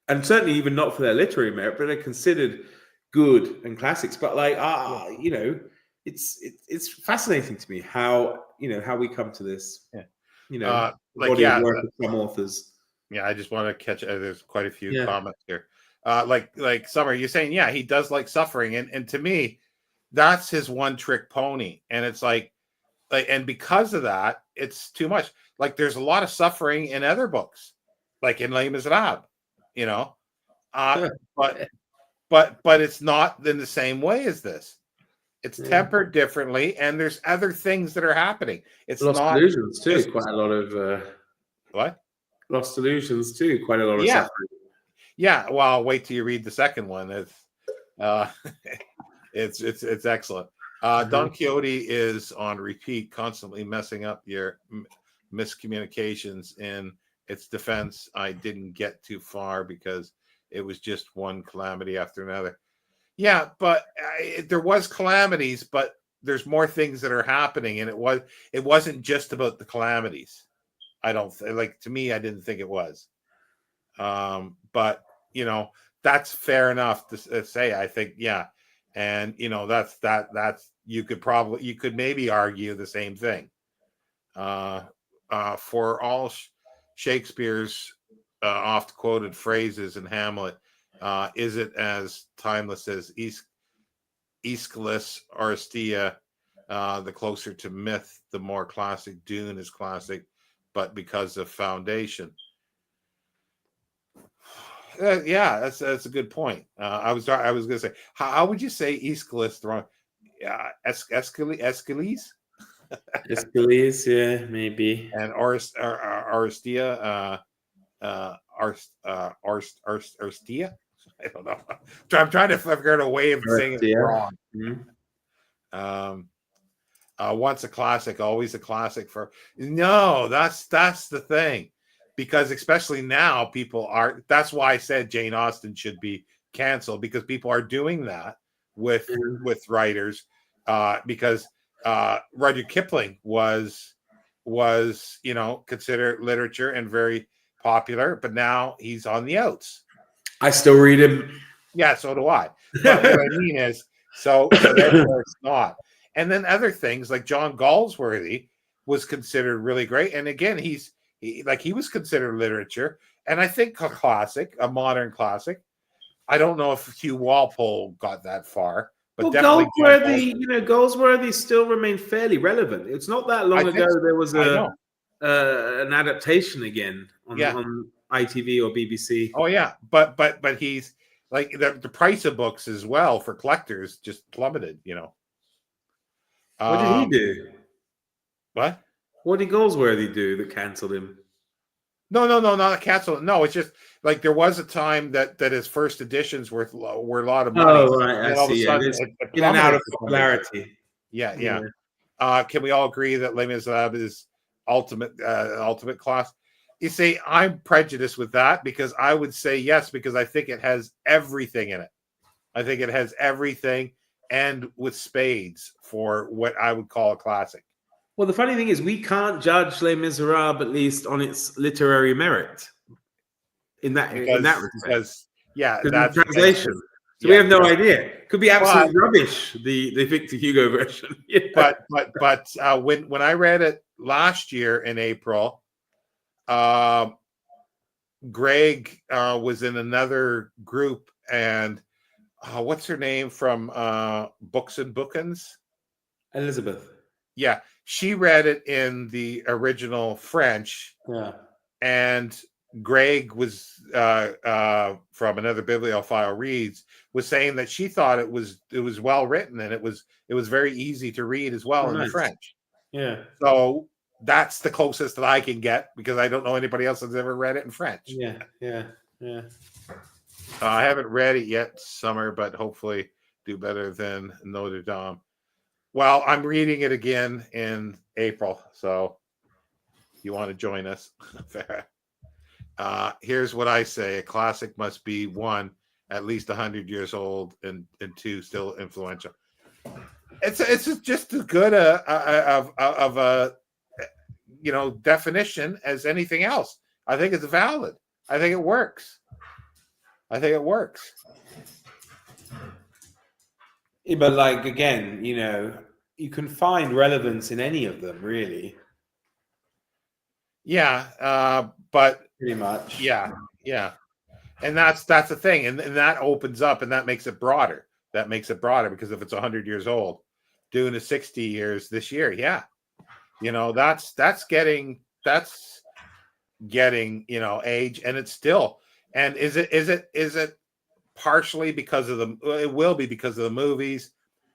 and certainly even not for their literary merit, but are considered good and classics. But like, Yeah. you know, it's fascinating to me how how we come to this. Yeah. You know, Like, body of yeah, work of some authors. yeah. I just want to catch. There's quite a few Yeah, comments here. Like Summer, you're saying, yeah, he does like suffering, and to me, that's his one trick pony, and it's like, and because of that, it's too much. Like, there's a lot of suffering in other books, like in Les Miserables, you know. Uh, but but it's not in the same way as this. It's yeah. tempered differently, and there's other things that are happening. It's Lost not Illusions too. just Quite a lot of what. Lost Illusions too. Quite a lot of Yeah, suffering. yeah. Well, wait till you read the second one. Uh, it's excellent. Don Quixote is on repeat, constantly messing up your miscommunications. In its defense, I didn't get too far because it was just one calamity after another. Yeah, but there was calamities, but there's more things that are happening, and it wasn't just about the calamities. I don't like, to me, I didn't think it was. But that's fair enough to say. I think, yeah, and that's you could maybe argue the same thing. For all Shakespeare's oft quoted phrases in Hamlet, is it as timeless as Aeschylus, Aristea? The closer to myth, the more classic. Dune is classic, but because of foundation. Yeah, that's a good point. I was going to say, how would you say Aeschylus? The wrong, Aeschylus, Aeschylus, yeah, maybe. and Aristea, Aristea. I don't know. I'm trying to figure out a way of saying it wrong. Once a classic, always a classic. No, that's the thing, because especially now people are. That's why I said Jane Austen should be canceled, because people are doing that with writers. Because Rudyard Kipling was considered literature and very popular, but now he's on the outs. I still read him. Yeah, so do I. But what I mean is, so therefore it's not. And then other things like John Galsworthy was considered really great, and again, he was considered literature, and I think a classic, a modern classic. I don't know if Hugh Walpole got that far, but definitely Galsworthy still remained fairly relevant. It's not that long ago there was an adaptation again on ITV or BBC. Oh yeah, but he's like the price of books as well for collectors just plummeted. What did he do? What? What did Galsworthy do that cancelled him? No, not cancel. No, it's just like there was a time that his first editions were a lot of money. Oh, right, I see. In and out of popularity. Yeah. Can we all agree that Les Miserables is ultimate class? You see, I'm prejudiced with that, because I would say yes, because I think it has everything in it. I think it has everything, and with spades, for what I would call a classic. Well, the funny thing is, we can't judge Les Miserables, at least on its literary merit. In that respect. Because that's translation. So we have no idea. Could be absolute rubbish. The Victor Hugo version. But when I read it last year in April, Greg was in another group, and what's her name from Books and Bookends? Elizabeth. Yeah, she read it in the original French. Yeah, and Greg was from Another Bibliophile Reads was saying that she thought it was well written, and it was very easy to read as well in the French. Yeah. So that's the closest that I can get, because I don't know anybody else that's ever read it in French. Yeah. I haven't read it yet, Summer, but hopefully do better than Notre Dame. Well, I'm reading it again in April, so if you want to join us, here's what I say: a classic must be, 1, at least 100 years old, and 2, still influential. It's just as good of a definition as anything else. I think it's valid. I think it works. I think it works. Yeah, but like again, you can find relevance in any of them, really. Yeah, but Pretty much. yeah, and that's the thing, and that opens up and that makes it broader. That makes it broader because if it's 100 years old, doing a 60 years this year, that's getting age, and it's still. And is it partially because of it will be because of the movies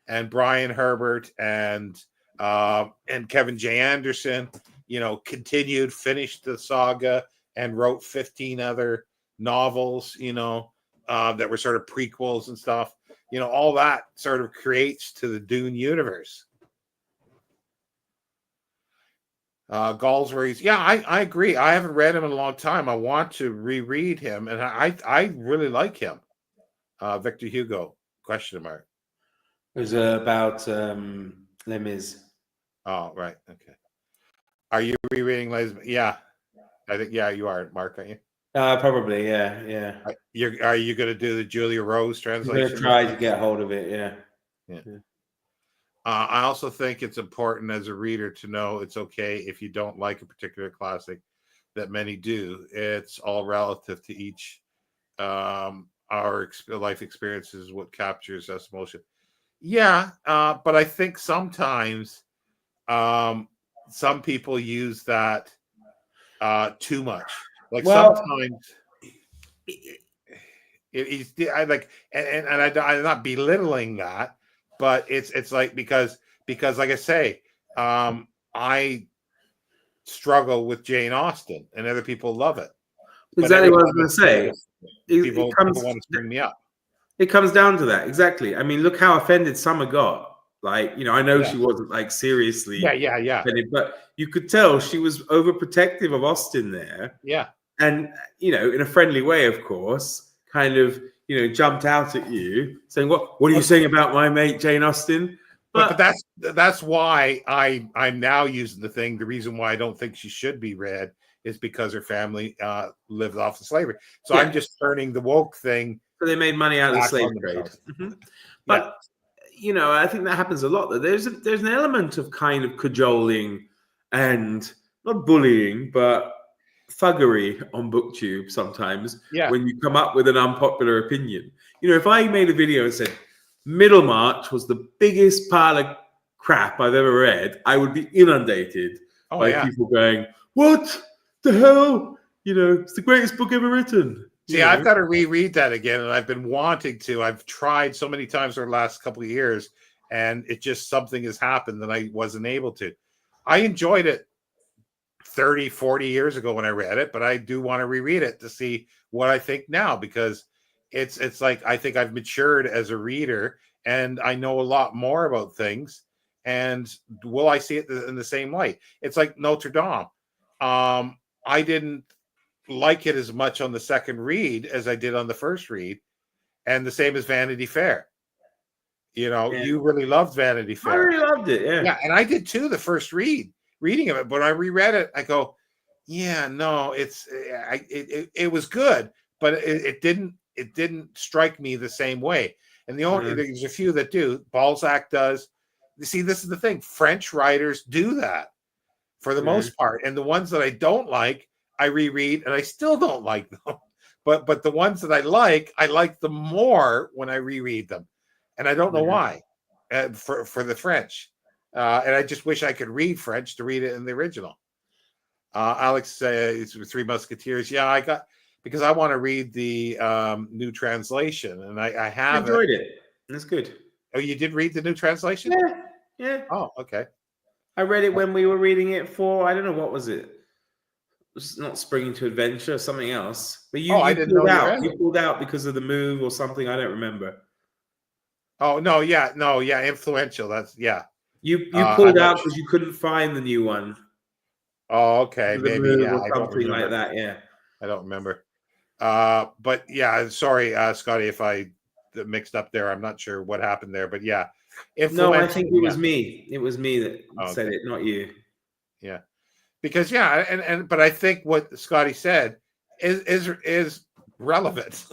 and Brian Herbert and Kevin J. Anderson, finished the saga and wrote 15 other novels, that were sort of prequels and stuff. All that sort of creates to the Dune universe. Galsworthy's, I agree. I haven't read him in a long time. I want to reread him, and I really like him. Victor Hugo, ? It was about Les Mis. Oh, right. Okay. Are you rereading Les? Yeah, I think you are, Mark, aren't you? Probably, yeah. Are you going to do the Julia Rose translation? I'm going to try to get hold of it. Yeah. I also think it's important as a reader to know it's okay if you don't like a particular classic, that many do. It's all relative to each. Our life experiences, what captures us emotion. Yeah, but I think sometimes some people use that too much. Like sometimes I like, and I'm not belittling that, but it's like because like I say, I struggle with Jane Austen, and other people love it. Exactly what I was going to say. People want to string me up. It comes down to that. Exactly. I mean, look how offended Summer got. Like, I know she wasn't like seriously. Yeah. Offended, but you could tell she was overprotective of Austen there. Yeah. And, in a friendly way, of course, kind of, jumped out at you saying, what are you saying about my mate, Jane Austen? But that's why I'm now using the reason why I don't think she should be read is because her family lived off of slavery. So I'm just turning the woke thing. So they made money out of the slave trade. Mm-hmm. But, I think that happens a lot. There's an element of kind of cajoling and not bullying, but thuggery on BookTube sometimes when you come up with an unpopular opinion. If I made a video and said Middlemarch was the biggest pile of crap I've ever read, I would be inundated by people going, what the hell? It's the greatest book ever written. See, I've got to reread that again, and I've been wanting to. I've tried so many times over the last couple of years, and it just something has happened that I wasn't able to. I enjoyed it 30, 40 years ago when I read it, but I do want to reread it to see what I think now, because it's like I think I've matured as a reader and I know a lot more about things. And will I see it in the same light? It's like Notre Dame. I didn't like it as much on the second read as I did on the first read, and the same as Vanity Fair. You really loved Vanity Fair. I really loved it, yeah, and I did too. The first reading of it, but I reread it. I go, no, it was good, but it didn't strike me the same way. And there's a few that do. Balzac does. You see, this is the thing. French writers do that for the most part, and the ones that I don't like, I reread, and I still don't like them. But the ones that I like them more when I reread them, and I don't know why. For the French, and I just wish I could read French to read it in the original. Alex says Three Musketeers. Yeah, because I want to read the new translation, and I have enjoyed it. That's good. Oh, you did read the new translation? Yeah. Oh, okay. I read it when we were reading it for, I don't know, what was it? It's not Spring into Adventure, something else. But I didn't know you pulled out because of the move or something. I don't remember. Oh no, influential. That's You pulled out because you couldn't find the new one. Oh, okay, maybe or something like that. Yeah, I don't remember. But sorry, Scotty, if I mixed up there. I'm not sure what happened there, but No, I influential. think it was me. It was me that said Okay. it, not you. Yeah, because but I think what Scotty said is relevant.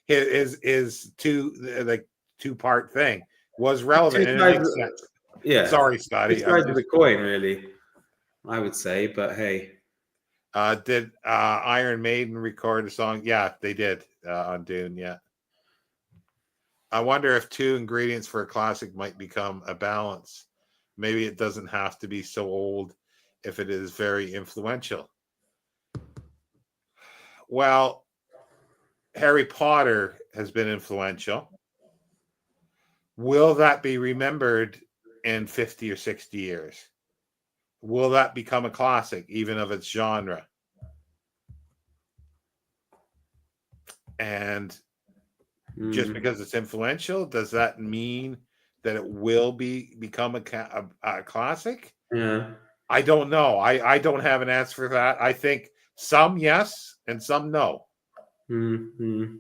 Is two like two-part thing was relevant Two and it sides, makes sense. yeah, Sorry, two Scotty. I'm sides of just the coin, really. I would say, but hey, did Iron Maiden record a song? Yeah, they did on Dune. Yeah. I wonder if two ingredients for a classic might become a balance. Maybe it doesn't have to be so old if it is very influential. Well, Harry Potter has been influential. Will that be remembered in 50 or 60 years? Will that become a classic, even of its genre? And just because it's influential, does that mean that it will become a classic? yeah. I don't know. I don't have an answer for that. I think some yes and some no. Mm-hmm.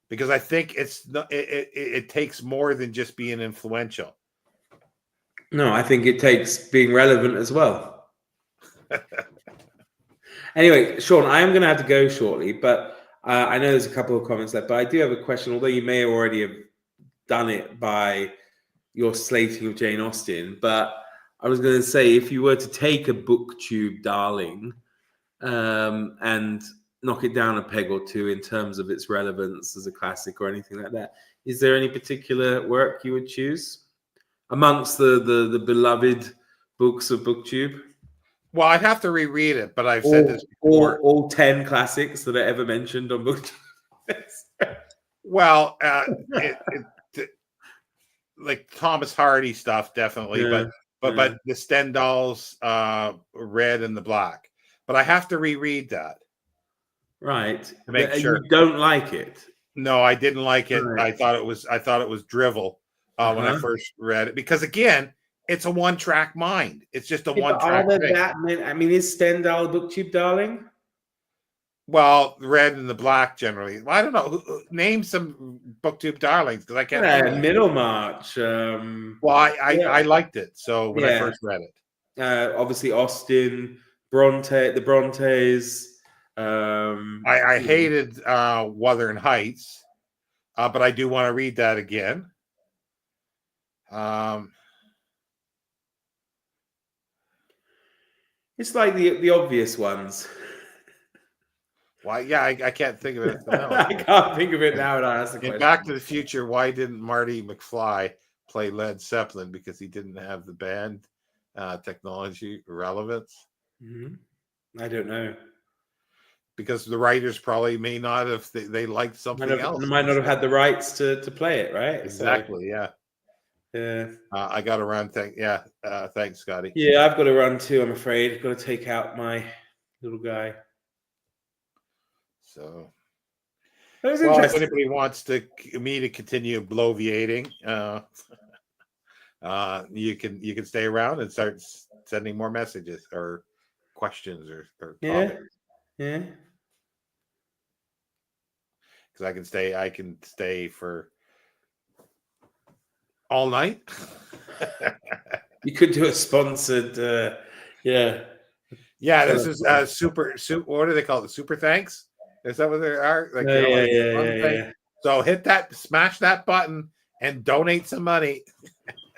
Because I think it takes more than just being influential. No, I think it takes being relevant as well. Anyway, Sean, I am going to have to go shortly, but I know there's a couple of comments there, but I do have a question, although you may already have done it by your slating of Jane Austen, but I was going to say, if you were to take a booktube darling and knock it down a peg or two in terms of its relevance as a classic or anything like that, is there any particular work you would choose amongst the beloved books of booktube? Well, I'd have to reread it, but I've said this before. All 10 classics that are ever mentioned on booktube. Well, like Thomas Hardy stuff, definitely, Yeah, but the Stendhal's Red and the Black. But I have to reread that. right. To make sure. You don't like it. No, I didn't like it. Right. I thought it was drivel when I first read it. Because again, it's a one-track mind. It's just a one-track thing. I mean, is Stendhal booktube darling? Well, Red and the Black generally. Well, I don't know. Name some booktube darlings because I can't. Middlemarch. Well, I liked it. So when I first read it, obviously Austen, the Brontes. I hated Wuthering Heights, but I do want to read that again. It's like the obvious ones. Why? Yeah, I can't think of it. I can't think of it now. And I ask the question. In Back to the Future, why didn't Marty McFly play Led Zeppelin? Because he didn't have the band technology relevance. I don't know. Because the writers probably may not have. They liked something else. They might not have had the rights to play it, right? Exactly. So, yeah. I got to run. Thanks, Scotty. Yeah, I've got to run too. I'm afraid. I've got to take out my little guy. So, well, if anybody wants me to continue bloviating, you can stay around and start sending more messages or questions or comments. Yeah. Because I can stay for all night. You could do a sponsored, Yeah, this is super. What do they call it? Super thanks? Is that what they are? Like, yeah. So smash that button, and donate some money.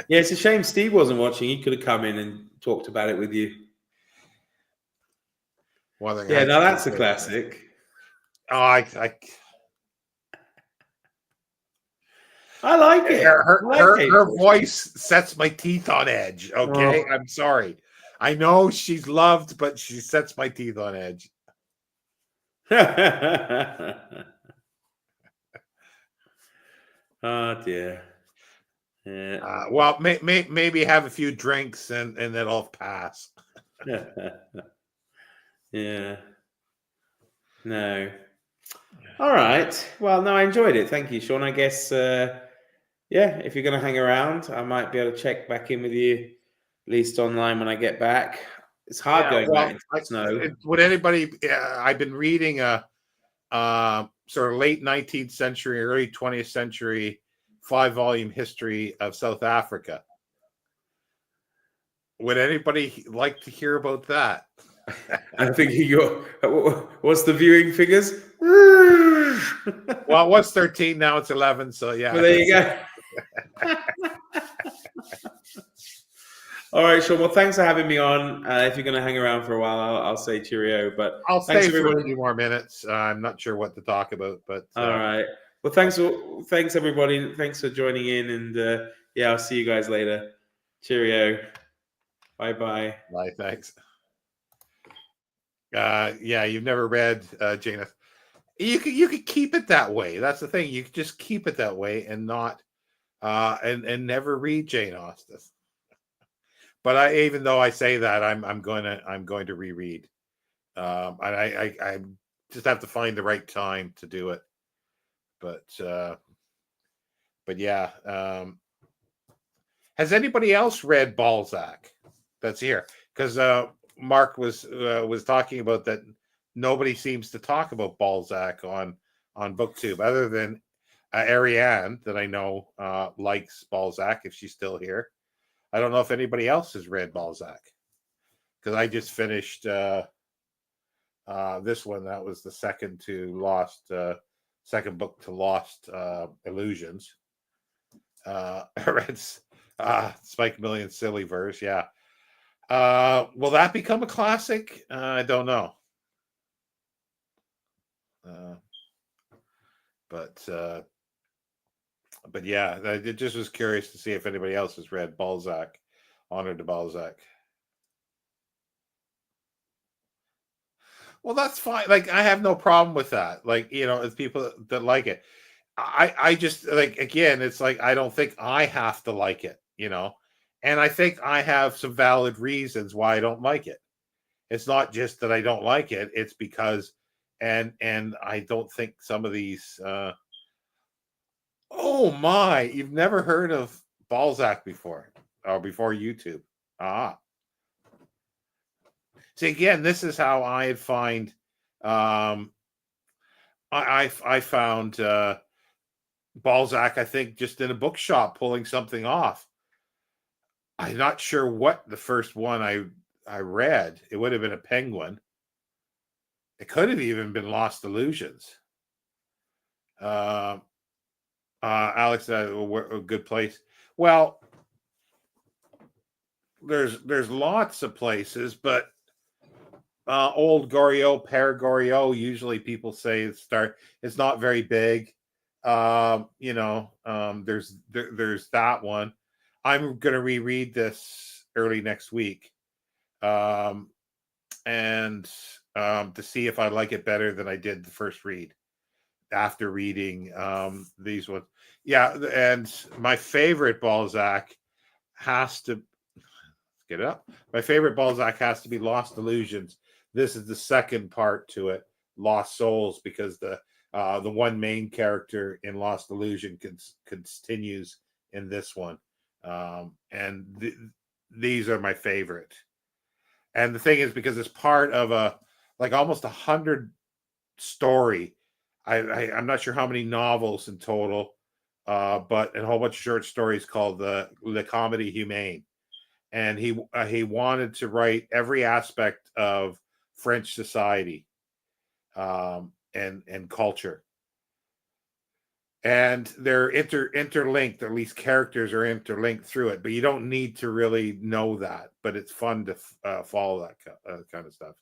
Yeah, it's a shame Steve wasn't watching. He could have come in and talked about it with you. Now that's a classic. Oh, I like it. Her voice sets my teeth on edge. Okay, I'm sorry. I know she's loved, but she sets my teeth on edge. Oh dear. Yeah. Well, maybe have a few drinks and it'll pass. Yeah. No. All right. Well, no, I enjoyed it. Thank you, Sean. I guess, if you're going to hang around, I might be able to check back in with you, at least online when I get back. It's hard going back into the snow. Would anybody? I've been reading a sort of late 19th century, early 20th century 5-volume history of South Africa. Would anybody like to hear about that? I think what's the viewing figures? Well, it was 13, now it's 11. So yeah. Well, there you go. All right, Sean. Well, thanks for having me on. If you're going to hang around for a while, I'll say cheerio. But I'll thanks stay for everybody. a few more minutes. I'm not sure what to talk about, but All right. Well, thanks everybody. Thanks for joining in, and yeah, I'll see you guys later. Cheerio. Bye. Bye. Thanks. Yeah, you've never read Janus. You could keep it that way. That's the thing. You could just keep it that way and not and never read Jane Austen. But even though I say that, I'm going to reread. I just have to find the right time to do it. But yeah. Has anybody else read Balzac? That's here, because Mark was talking about that. Nobody seems to talk about Balzac on BookTube, other than Ariane, that I know likes Balzac, if she's still here. I don't know if anybody else has read Balzac, because I just finished this one. That was the second book to Lost Illusions. I read Spike Million's Silly Verse. Yeah. Will that become a classic? I don't know. But yeah, I just was curious to see if anybody else has read Balzac, Honor to Balzac. Well, that's fine. Like, I have no problem with that. Like, it's people that like it. I just, like, again, it's like, I don't think I have to like it, and I think I have some valid reasons why I don't like it. It's not just that I don't like it. It's because, and I don't think some of these, oh my, you've never heard of Balzac before, or before YouTube. See, again, this is how I find, I found Balzac, I think, just in a bookshop pulling something off. I'm not sure what the first one I read. It would have been a Penguin. It could have even been Lost Illusions. Alex, a good place. Well, there's lots of places, but Old Goriot, Père Goriot, usually people say it's not very big. There's that one. I'm gonna reread this early next week, and to see if I like it better than I did the first read, after reading these ones. Yeah, and my favorite Balzac has to, let's get it up. My favorite Balzac has to be Lost Illusions. This is the second part to it, Lost Souls, because the one main character in Lost Illusion continues in this one, and these are my favorite. And the thing is, because it's part of almost 100 story. I'm not sure how many novels in total, but a whole bunch of short stories called the Le Comedie Humaine. And he wanted to write every aspect of French society, and culture. And they're interlinked, or at least characters are interlinked through it, but you don't need to really know that. But it's fun to follow that kind of stuff.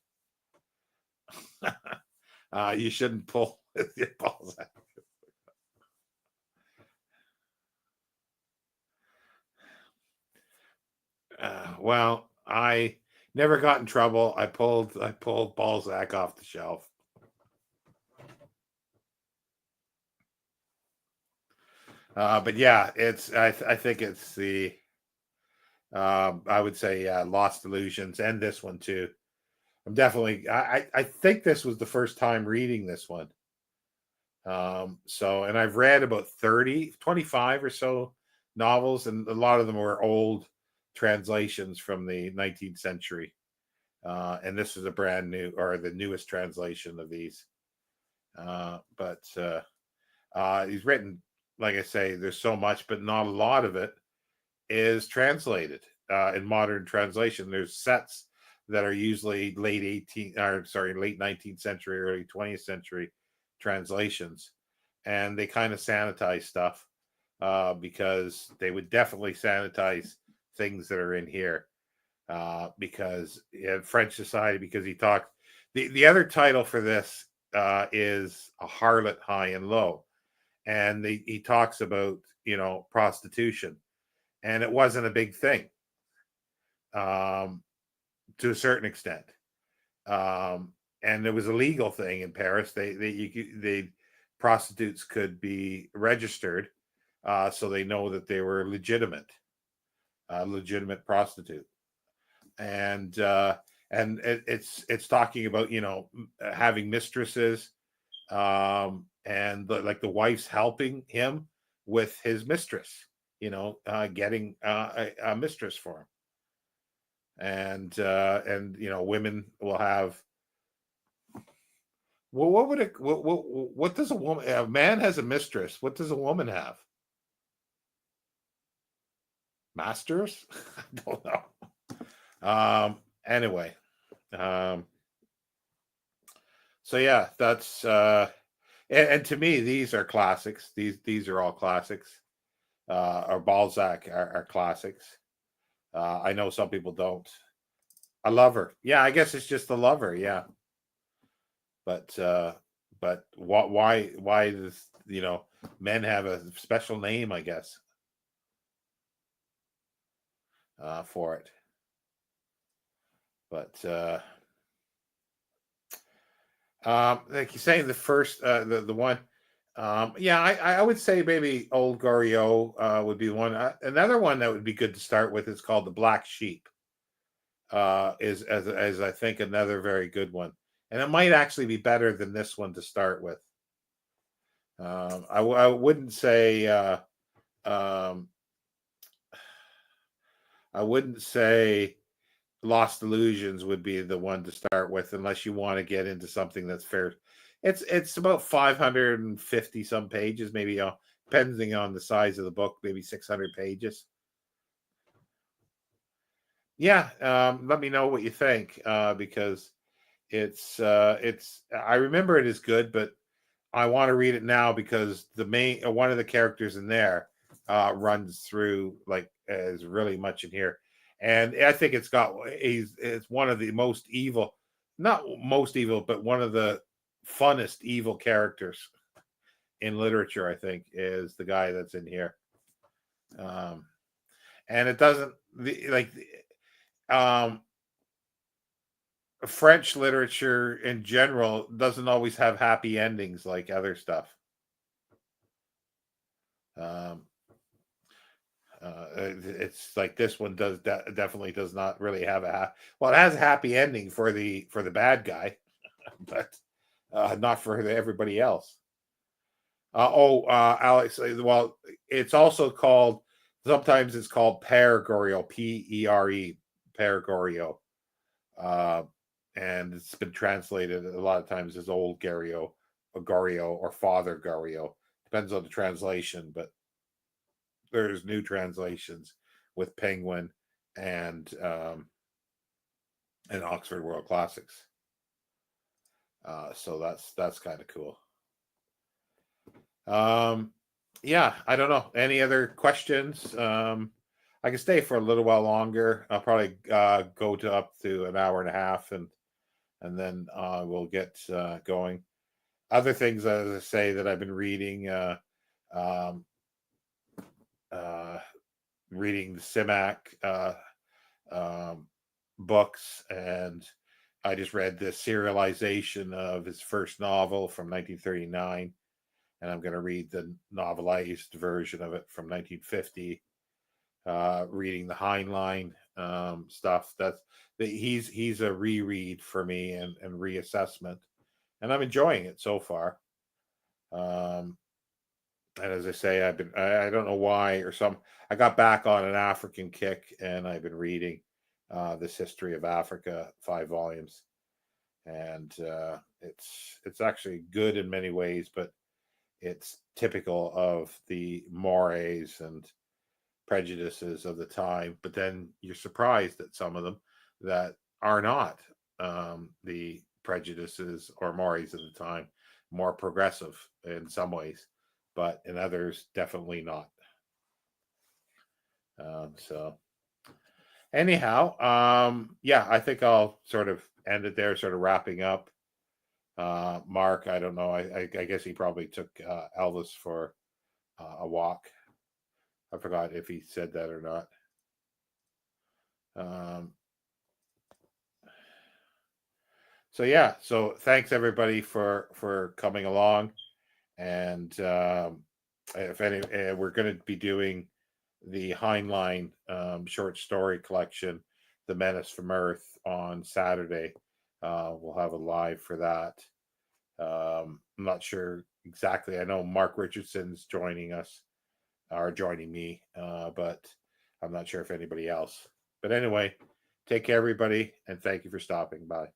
You shouldn't pull your balls out. Well, I never got in trouble. I pulled Balzac off the shelf. But yeah, I think it's the I would say Lost Illusions, and this one too. I'm definitely, I think this was the first time reading this one. And I've read about 25 or so novels, and a lot of them were old translations from the 19th century. And this is a brand new, or the newest translation of these. But he's written like I say, there's so much, but not a lot of it is translated in modern translation. There's sets that are usually late 19th century, early 20th century translations, and they kind of sanitize stuff because they would definitely sanitize things that are in here because French Society, because he talked. The other title for this is A Harlot High and Low, and he talks about prostitution, and it wasn't a big thing to a certain extent, and it was a legal thing in Paris. They prostitutes could be registered, so they know that they were legitimate prostitute, and it's talking about having mistresses, and like the wife's helping him with his mistress, getting a mistress for him, and women will have. Well, what does a man has a mistress? What does a woman have? Masters? I don't know. Anyway, so yeah, that's and to me these are classics. These are all classics. Or Balzac are classics. I know some people don't. A lover, yeah. I guess it's just a lover, yeah. But why does men have a special name? I guess for it. But like you say, the first the one. Yeah, I would say maybe Old Goriot would be one. Another one that would be good to start with is called The Black Sheep. Is as I think another very good one, and it might actually be better than this one to start with. I wouldn't say um, I wouldn't say Lost Illusions would be the one to start with unless you want to get into something that's fair. It's about 550 some pages, maybe depending on the size of the book, maybe 600 pages. Yeah, let me know what you think because it's I remember it is good, but I want to read it now because the main one of the characters in there runs through like is really much in here, and I think it's one of the most evil, not most evil, but one of the funnest evil characters in literature. I think is the guy that's in here, and it doesn't um, French literature in general doesn't always have happy endings like other stuff. Um, it's like this one definitely does not really have well, it has a happy ending for the bad guy, but not for everybody else. Alex, well, it's also called sometimes it's called Pere Goriot, Pere, Pere Goriot. And it's been translated a lot of times as Old Goriot or Goriot or Father Goriot. Depends on the translation, but there's new translations with Penguin and Oxford World Classics. So that's kind of cool. Yeah, I don't know. Any other questions? I can stay for a little while longer. I'll probably go to up to an hour and a half, and then we'll get going. Other things, as I say, that I've been reading, reading the Simak books, and I just read the serialization of his first novel from 1939, and I'm going to read the novelized version of it from 1950. Reading the Heinlein stuff. He's a reread for me and reassessment, and I'm enjoying it so far. And as I say, I don't know why or I got back on an African kick, and I've been reading this History of Africa, 5 volumes, and it's actually good in many ways, but it's typical of the mores and prejudices of the time. But then you're surprised at some of them that are not the prejudices or mores of the time, more progressive in some ways, but in others, definitely not. So anyhow, yeah, I think I'll sort of end it there, sort of wrapping up. Mark, I don't know. I guess he probably took Elvis for a walk. I forgot if he said that or not. So yeah, so thanks everybody for coming along, and if any, we're going to be doing the Heinlein short story collection, The Menace from Earth, on Saturday. We'll have a live for that. I'm not sure exactly. I know Mark Richardson's joining us or joining me, but I'm not sure if anybody else. But anyway, take care, everybody, and thank you for stopping by.